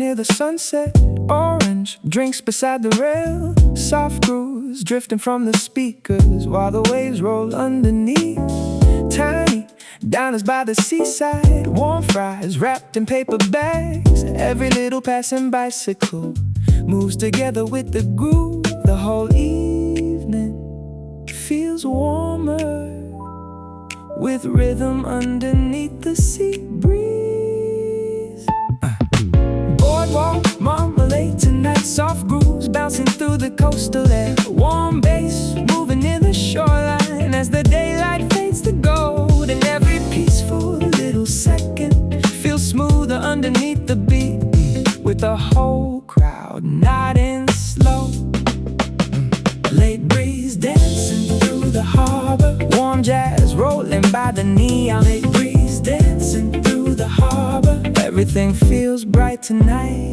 near the sunset. Orange drinks beside the rail. Soft grooves drifting from the speakers while the waves roll underneath. Tiny diners by the seaside. Warm fries wrapped in paper bags. Every little passing bicycle moves together with the groove. The whole evening feels warmer with rhythm underneath the sea breeze. Boardwalk Marmalade tonight. Soft grooves bouncing through the coastal air. Warm bass moving near the shoreline as the daylight fades to gold. And every peaceful little second feels smoother underneath the beat, with the whole crowd nodding slow. Late breeze dancing through the harbor. Warm jazz rolling by the neon. Late breeze dancing through the harbor. Everything feels bright tonight.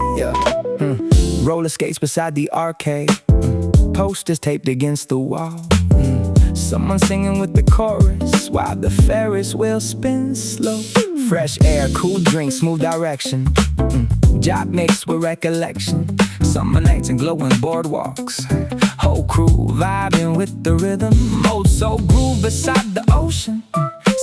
Roller skates beside the arcade. Posters taped against the wall. Someone singing with the chorus while the Ferris wheel spins slow. Fresh air, cool drinks, smooth direction. Job mixed with recollection. Summer nights and glowing boardwalks. Whole crew vibing with the rhythm. Old soul groove beside the ocean.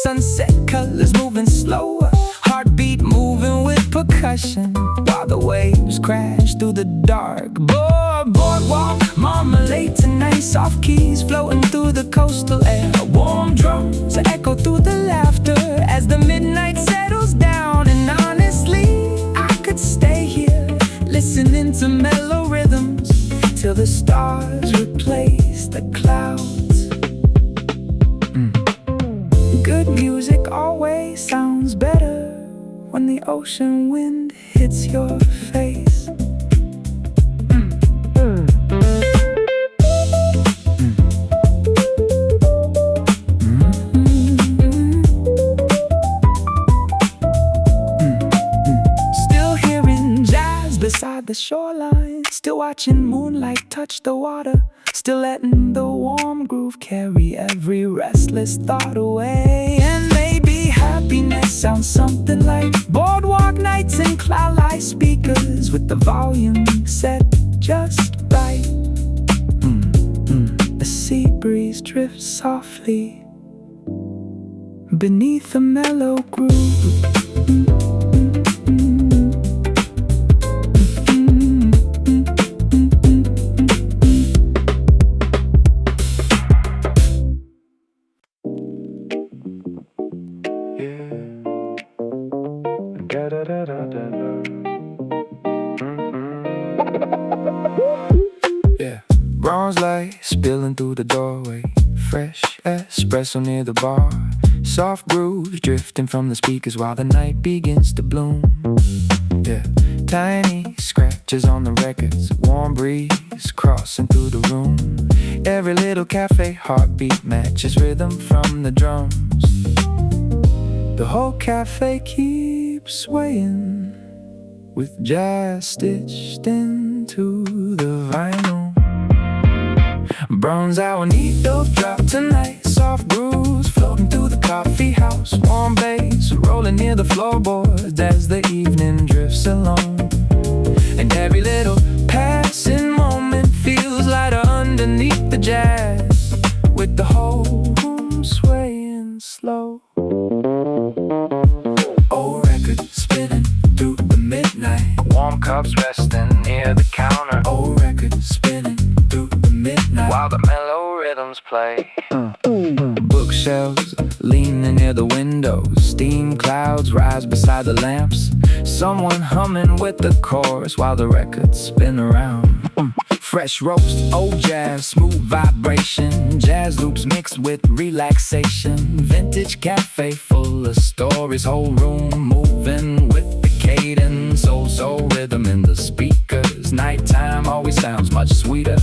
Sunset colors moving slower. Heartbeat moving with percussion while the waves crash through the dark. Boardwalk Marmalade tonight. Soft keys floating through the coastal air. Warm drums echo through the laughter as the midnight settles down. And honestly, I could stay here listening to mellow rhythms till the stars replace the clouds. Good music always sounds better when the ocean wind hits your face. Still hearing jazz beside the shoreline. Still watching moonlight touch the water. Still letting the warm groove carry every restless thought away. And maybe happiness sounds something like boardwalk nights and cloud-light speakers with the volume set just right. The sea breeze drifts softly beneath a mellow groove. Bronze light spilling through the doorway. Fresh espresso near the bar. Soft grooves drifting from the speakers while the night begins to bloom. Tiny scratches on the records. Warm breeze crossing through the room. Every little cafe heartbeat matches rhythm from the drums. The whole cafe keeps swaying with jazz stitched into the vinyl. Bronze hour needle drop tonight. Soft grooves floating through the coffee house. Warm bass rolling near the floorboards as the evening drifts along. And every little passing moment feels lighter underneath the jazz, with the whole room swaying slow. Old record spinning through the midnight. Warm cups resting near the counter. Old record spinning through the midnight while the mellow rhythms play. Bookshelves leaning near the windows. Steam clouds rise beside the lamps. Someone humming with the chorus while the records spin around. Fresh roast, old jazz, smooth vibration. Jazz loops mixed with relaxation. Vintage cafe full of stories. Whole room moving with the cadence. Old soul rhythm in the speakers. Nighttime always sounds much sweeter.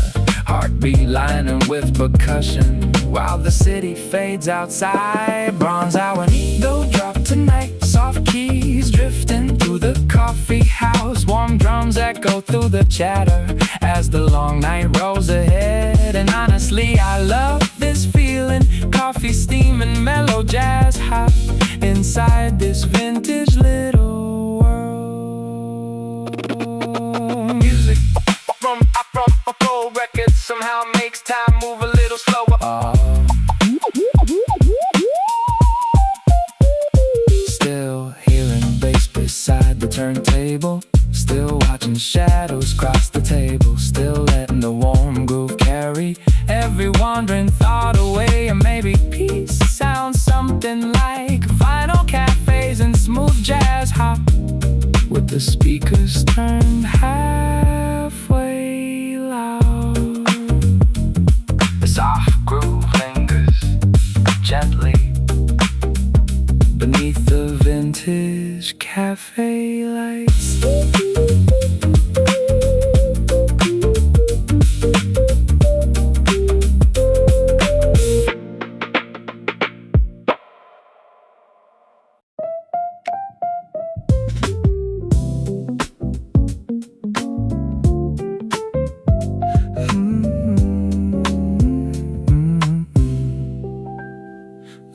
Heartbeat lining with percussion while the city fades outside. Bronze hour needle drop tonight. Soft keys drifting through the coffee house. Warm drums echo through the chatter as the long night rolls ahead. And honestly, I love this feeling. Coffee steaming, mellow jazz hop inside this vintage little world. turntable, still watching shadows cross the table, still letting the warm groove carry every wandering thought away. And maybe peace sounds something like vinyl cafes and smooth Jazzhop, with the speakers turned halfway loud. The soft groove lingers gently beneath the vintage cafe lights.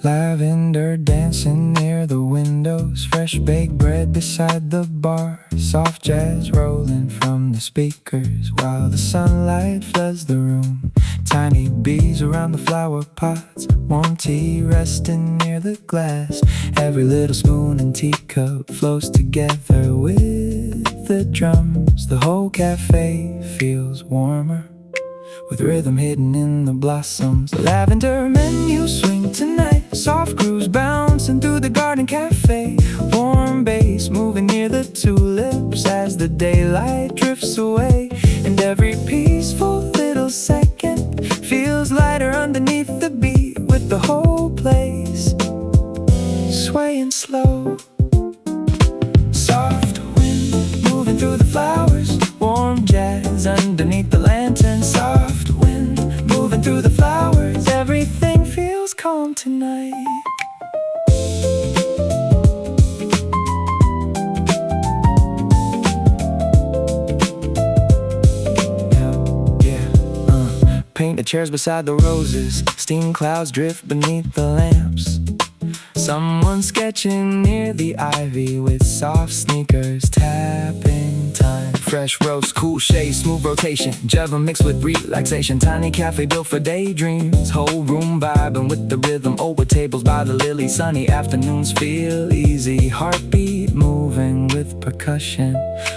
Lavender dancing near the windows, fresh baked bread beside the bar, soft jazz rolling from the speakers while the sunlight floods the room. Tiny bees around the flower pots, warm tea resting near the glass. Every little spoon and teacup flows together with the drums. The whole cafe feels warmer, with rhythm hidden in the blossoms. The lavender menu swing tonight, soft grooves bouncing through the garden cafe. Warm bass moving near the tulips as the daylight drifts away. And every peaceful little second feels lighter underneath the beat, with the whole place swaying slow. Soft wind moving through the flowers, warm jazz underneath the lantern. Soft wind moving through the flowers, everything feels calm tonight. Paint the chairs beside the roses, steam clouds drift beneath the lamps. Someone sketching near the ivy with soft sneakers tapping time. Fresh roast, cool shade, smooth rotation, Java mixed with relaxation. Tiny cafe built for daydreams, whole room vibing with the rhythm. Over tables by the lily, sunny afternoons feel easy. Heartbeat moving with percussion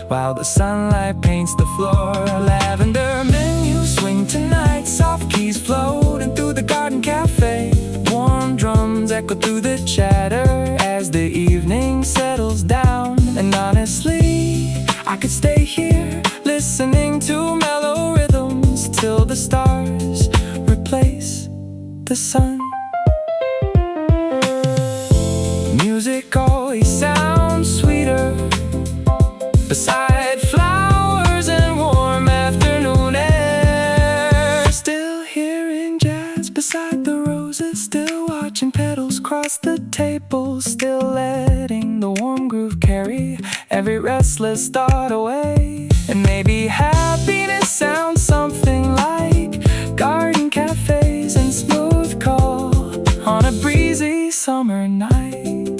while the sunlight paints the floor. Lavender menu swing tonight, soft keys floating through the garden cafe. Warm drums echo through the chatter as the evening settles down. And honestly, I could stay here listening to mellow rhythms till the stars replace the sun. Music always sounds sweeter beside flowers and warm afternoon air. Still hearing jazz beside the roses, still watching petals cross the table, still letting the warm groove carry every restless thought away. And maybe happiness sounds something like garden cafes and smooth call on a breezy summer night.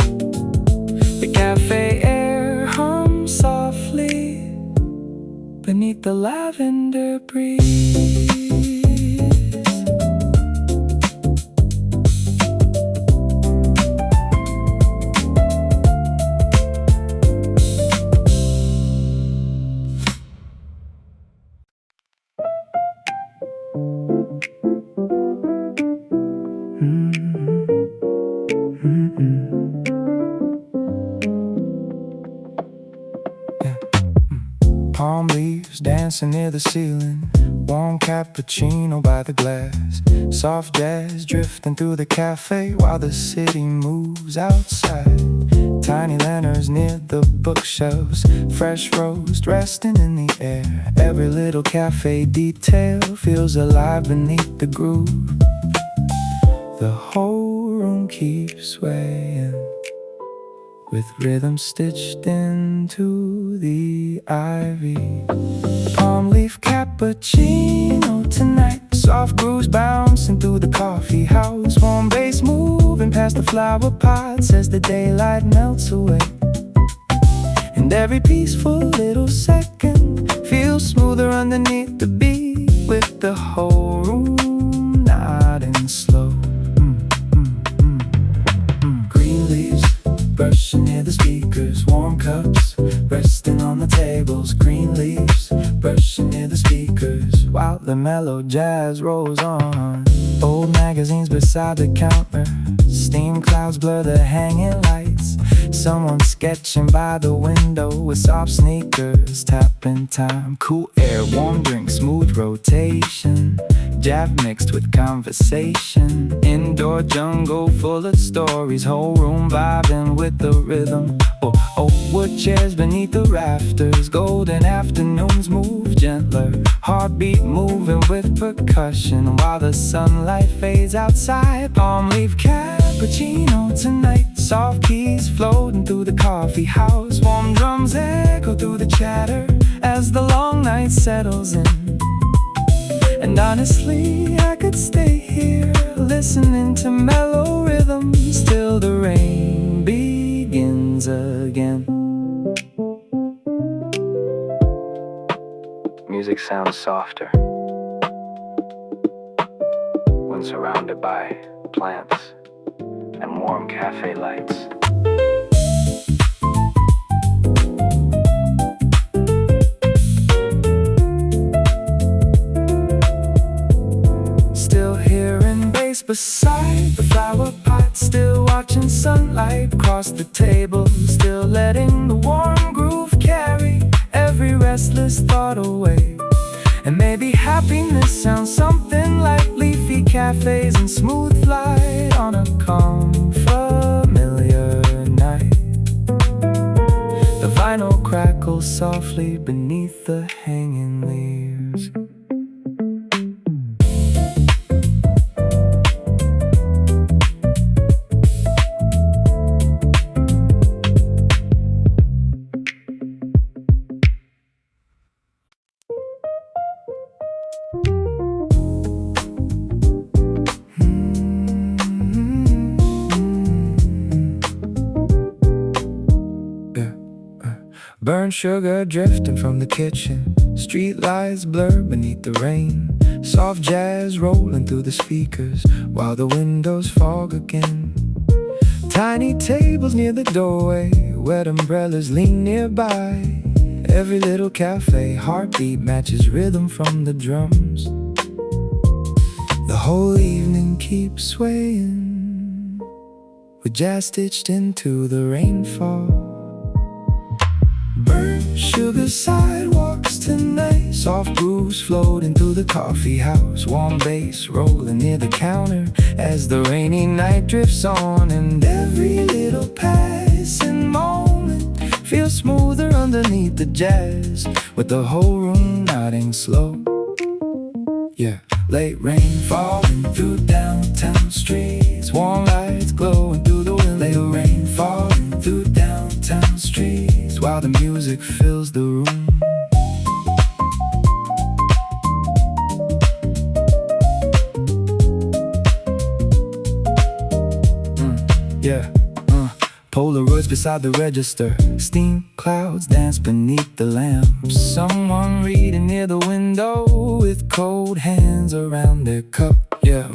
The cafe air hums softly beneath the lavender breeze. Palm leaves dancing near the ceiling, warm cappuccino by the glass. Soft jazz drifting through the cafe while the city moves outside. Tiny lanterns near the bookshelves, fresh roast resting in the air. Every little cafe detail feels alive beneath the groove. The whole room keeps swaying with rhythm stitched into the ivy. Palm leaf cappuccino tonight, soft grooves bouncing through the coffee house. Warm bass moving past the flower pots as the daylight melts away. And every peaceful little second feels smoother underneath the beat, with the whole room nodding slow. Green leaves brushing near the speakers, warm cups tables, green leaves brushing near the speakers while the mellow jazz rolls on. Old magazines beside the counter, steam clouds blur the hanging lights. Someone sketching by the window with soft sneakers, tapping time. Cool air, warm drink, smooth rotation, jazz mixed with conversation. Indoor jungle full of stories, whole room vibing with the rhythm. Oh, wood chairs beneath the rafters, golden afternoons move gentler, heartbeat moving with percussion while the sunlight fades outside. Palm leaf cappuccino tonight, soft keys floating through the coffee house. Warm drums echo through the chatter as the long night settles in. And honestly, I could stay here listening to mellow rhythms till the rain begins again. Music sounds softer when surrounded by plants and warm cafe lights. Still hearing bass beside the flower pot, still watching sunlight cross the table, still letting the warm groove carry every restless thought away. And maybe happiness sounds something like leafy cafes and smooth light on a calm, familiar night. The vinyl crackles softly beneath the hanging leaves. Burnt sugar drifting from the kitchen, street lights blur beneath the rain. Soft jazz rolling through the speakers while the windows fog again. Tiny tables near the doorway, wet umbrellas lean nearby. Every little cafe heartbeat matches rhythm from the drums. The whole evening keeps swaying with jazz stitched into the rainfall. Burnt sugar sidewalks tonight, soft grooves floating through the coffee house. Warm bass rolling near the counter as the rainy night drifts on. And every little passing moment feels smoother underneath the jazz, with the whole room nodding slow. Yeah, late rain falling through downtown streets, warm lights glowing through the window. Late rain falling through downtown streets while the music fills the room. Polaroids beside the register, steam clouds dance beneath the lamps. Someone reading near the window with cold hands around their cup.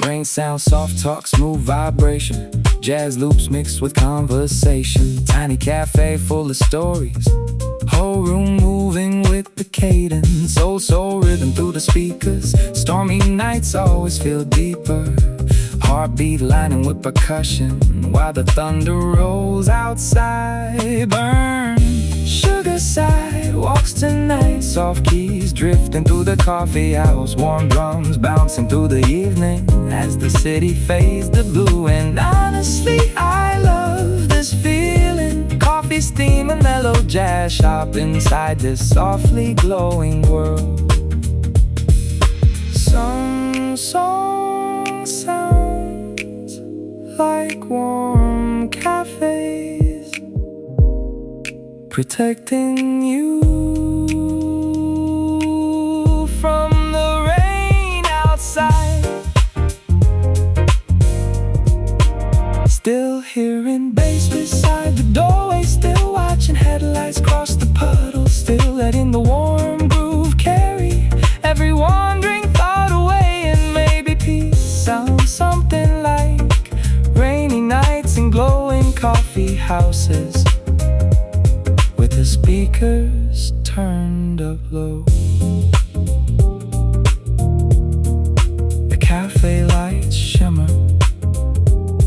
Rain sounds, soft talk, smooth vibration, jazz loops mixed with conversation. Tiny cafe full of stories, whole room moving with the cadence. Old soul rhythm through the speakers, stormy nights always feel deeper. Heartbeat lining with percussion while the thunder rolls outside. Burn sugar sidewalks tonight, soft keys drifting through the coffee house. Warm drums bouncing through the evening as the city fades to blue. And honestly, I love this feeling. Coffee, steam, and mellow jazz shop inside this softly glowing world. Some song sounds like warm cafes protecting you from the rain outside. Still hearing bass beside the doorway, still watching headlights cross the puddles, still letting the warm groove carry every wandering thought away. And maybe peace sounds something like rainy nights and glowing coffee houses with the speakers turned up low. The cafe lights shimmer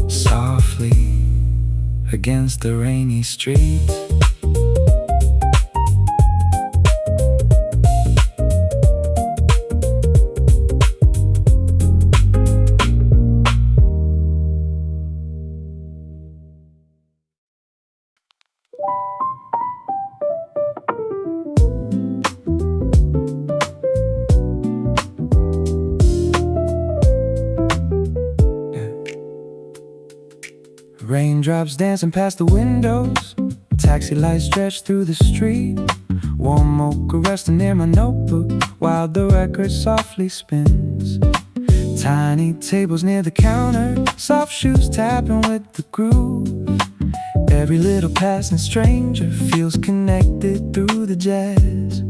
softly against the rainy street. Raindrops dancing past the windows, taxi lights stretch through the street. Warm mocha resting near my notebook while the record softly spins. Tiny tables near the counter, soft shoes tapping with the groove. Every little passing stranger feels connected through the jazz.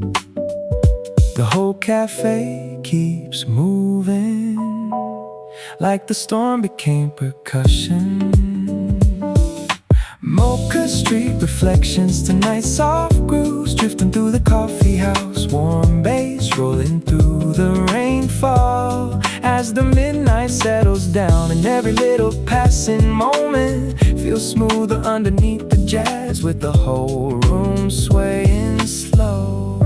The whole cafe keeps moving, like the storm became percussion. Mocha Street reflections tonight, soft grooves drifting through the coffee house. Warm bass rolling through the rainfall as the midnight settles down, and every little passing moment feels smoother underneath the jazz, with the whole room swaying slow.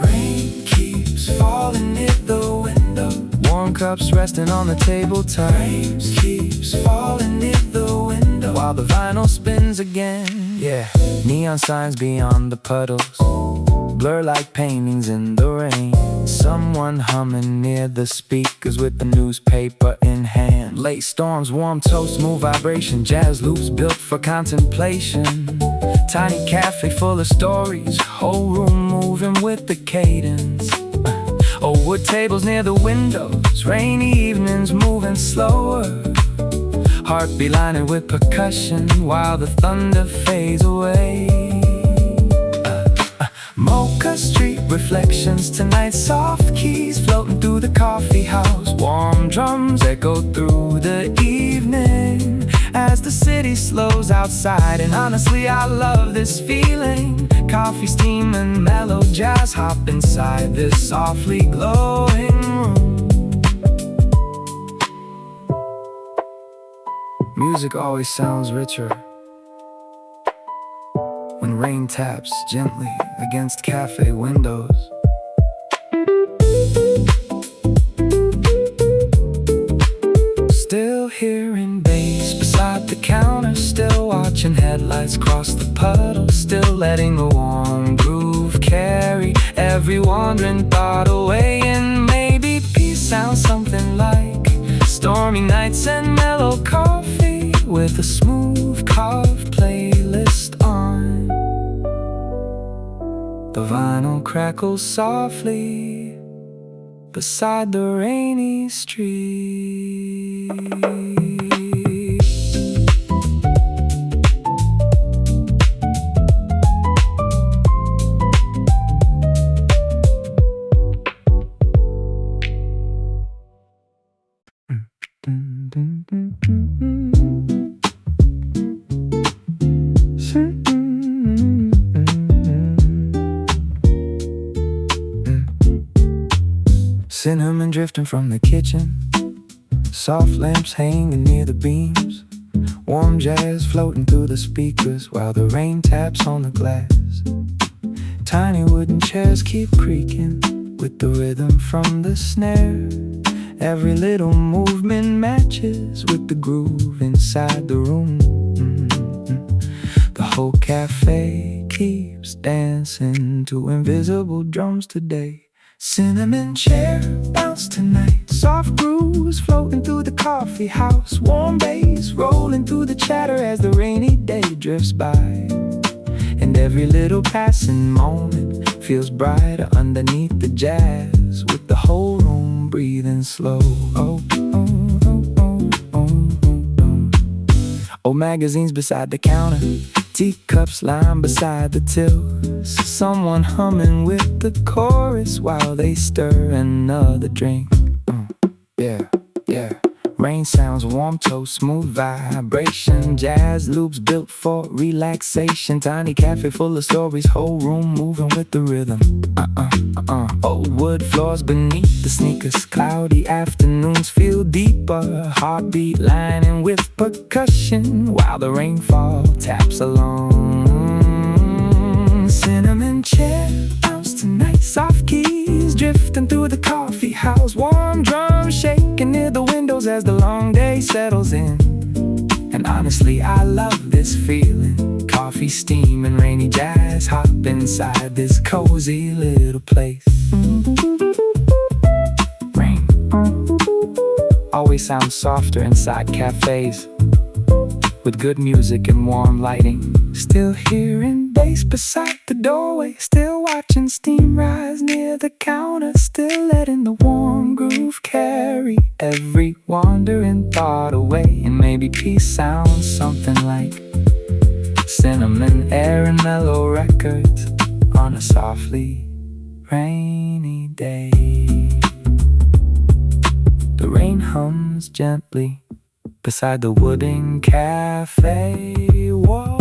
Rain keeps falling near the window, warm cups resting on the tabletop. Rain keeps falling near the window while the vinyl spins again. Yeah, neon signs beyond the puddles blur like paintings in the rain. Someone humming near the speakers with the newspaper in hand. Late storms, warm toast, smooth vibration, jazz loops built for contemplation. Tiny cafe full of stories, whole room moving with the cadence. Old wood tables near the windows, rainy evenings moving slower. Heartbeat lining with percussion while the thunder fades away. Mocha Street reflections tonight, soft keys floating through the coffee house. Warm drums echo through the evening as the city slows outside. And honestly, I love this feeling. Coffee steam and mellow jazz hop inside this softly glowing room. Music always sounds richer when rain taps gently against cafe windows. Still hearing bass beside the counter, still watching headlights cross the puddles, still letting the warm groove carry every wandering thought away. And maybe peace sounds something like stormy nights and mellow coffee with a smooth carved playlist on. The vinyl crackles softly beside the rainy street. Cinnamon drifting from the kitchen, soft lamps hanging near the beams, warm jazz floating through the speakers while the rain taps on the glass. Tiny wooden chairs keep creaking with the rhythm from the snare. Every little movement matches with the groove inside the room. The whole cafe keeps dancing to invisible drums today. Cinnamon chair bounce tonight, soft grooves floating through the coffee house. Warm bass rolling through the chatter as the rainy day drifts by. And every little passing moment feels brighter underneath the jazz, with the whole room breathing slow. Oh, oh, oh, oh, oh, oh. Old magazines beside the counter, teacups lined beside the till. Someone humming with the chorus while they stir another drink. Yeah, yeah. Rain sounds, warm toast, smooth vibration. Jazz loops built for relaxation. Tiny cafe full of stories, whole room moving with the rhythm. Old wood floors beneath the sneakers. Cloudy afternoons feel deeper. Heartbeat lining with percussion while the rainfall taps along. Cinnamon chair bounce tonight, soft keys drifting through the coffee house. Warm drums shaking near the windows as the long day settles in. And honestly, I love this feeling. Coffee steaming, rainy Jazzhop inside this cozy little place. Rain always sounds softer inside cafes, with good music and warm lighting. Still hearing bass beside the doorway, still watching steam rise near the counter, still letting the warm groove carry every wandering thought away. And maybe peace sounds something like cinnamon air and mellow records on a softly rainy day. The rain hums gently beside the wooden cafe walls.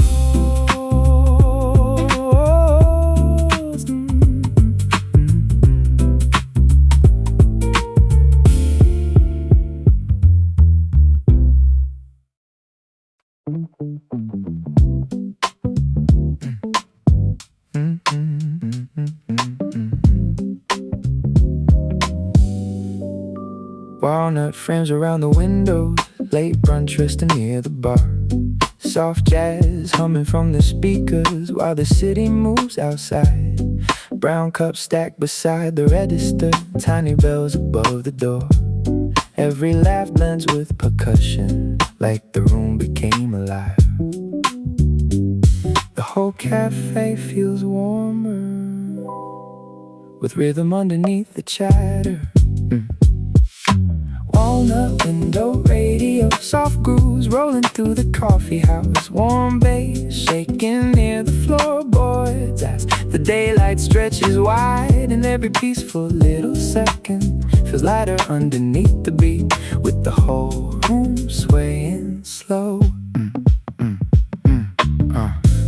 Walnut frames around the windows, late brunch resting near the bar. Soft jazz humming from the speakers while the city moves outside. Brown cups stacked beside the register, tiny bells above the door. Every laugh blends with percussion, like the room became alive. The whole cafe feels warmer, with rhythm underneath the chatter. Walnut window radio, soft grooves rolling through the coffee house. Warm bass shaking near the floorboards as the daylight stretches wide, and every peaceful little second feels lighter underneath the beat, with the whole room swaying slow.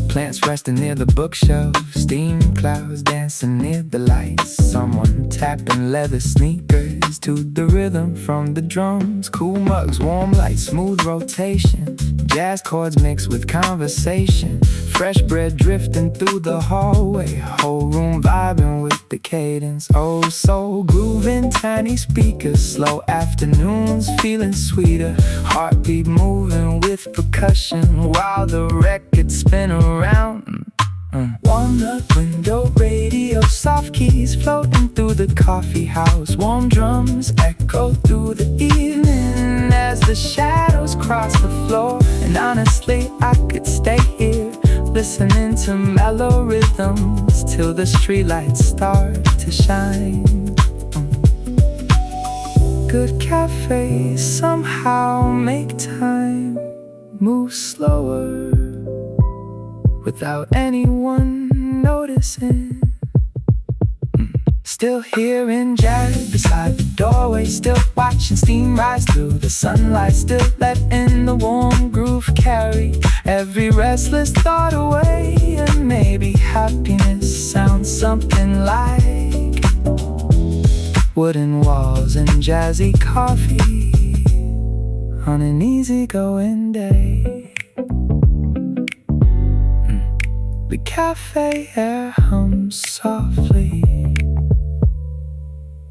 Plants resting near the bookshelf, steam clouds dancing near the lights. Someone tapping leather sneakers to the rhythm from the drums. Cool mugs, warm lights, smooth rotation. Jazz chords mixed with conversation. Fresh bread drifting through the hallway. Whole room vibing with the cadence. Oh, so grooving, tiny speakers. Slow afternoons feeling sweeter. Heartbeat moving with percussion while the records spin around. Walnut window radio, soft keys floating through the coffee house. Warm drums echo through the evening as the shadows cross the floor. And honestly, I could stay here listening to mellow rhythms till the streetlights start to shine. Good cafes somehow make time move slower without anyone noticing. Still hearing jazz beside the doorway, still watching steam rise through the sunlight, still letting the warm groove carry every restless thought away. And maybe happiness sounds something like wooden walls and jazzy coffee on an easygoing day. The cafe air hums softly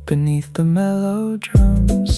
beneath the mellow drums.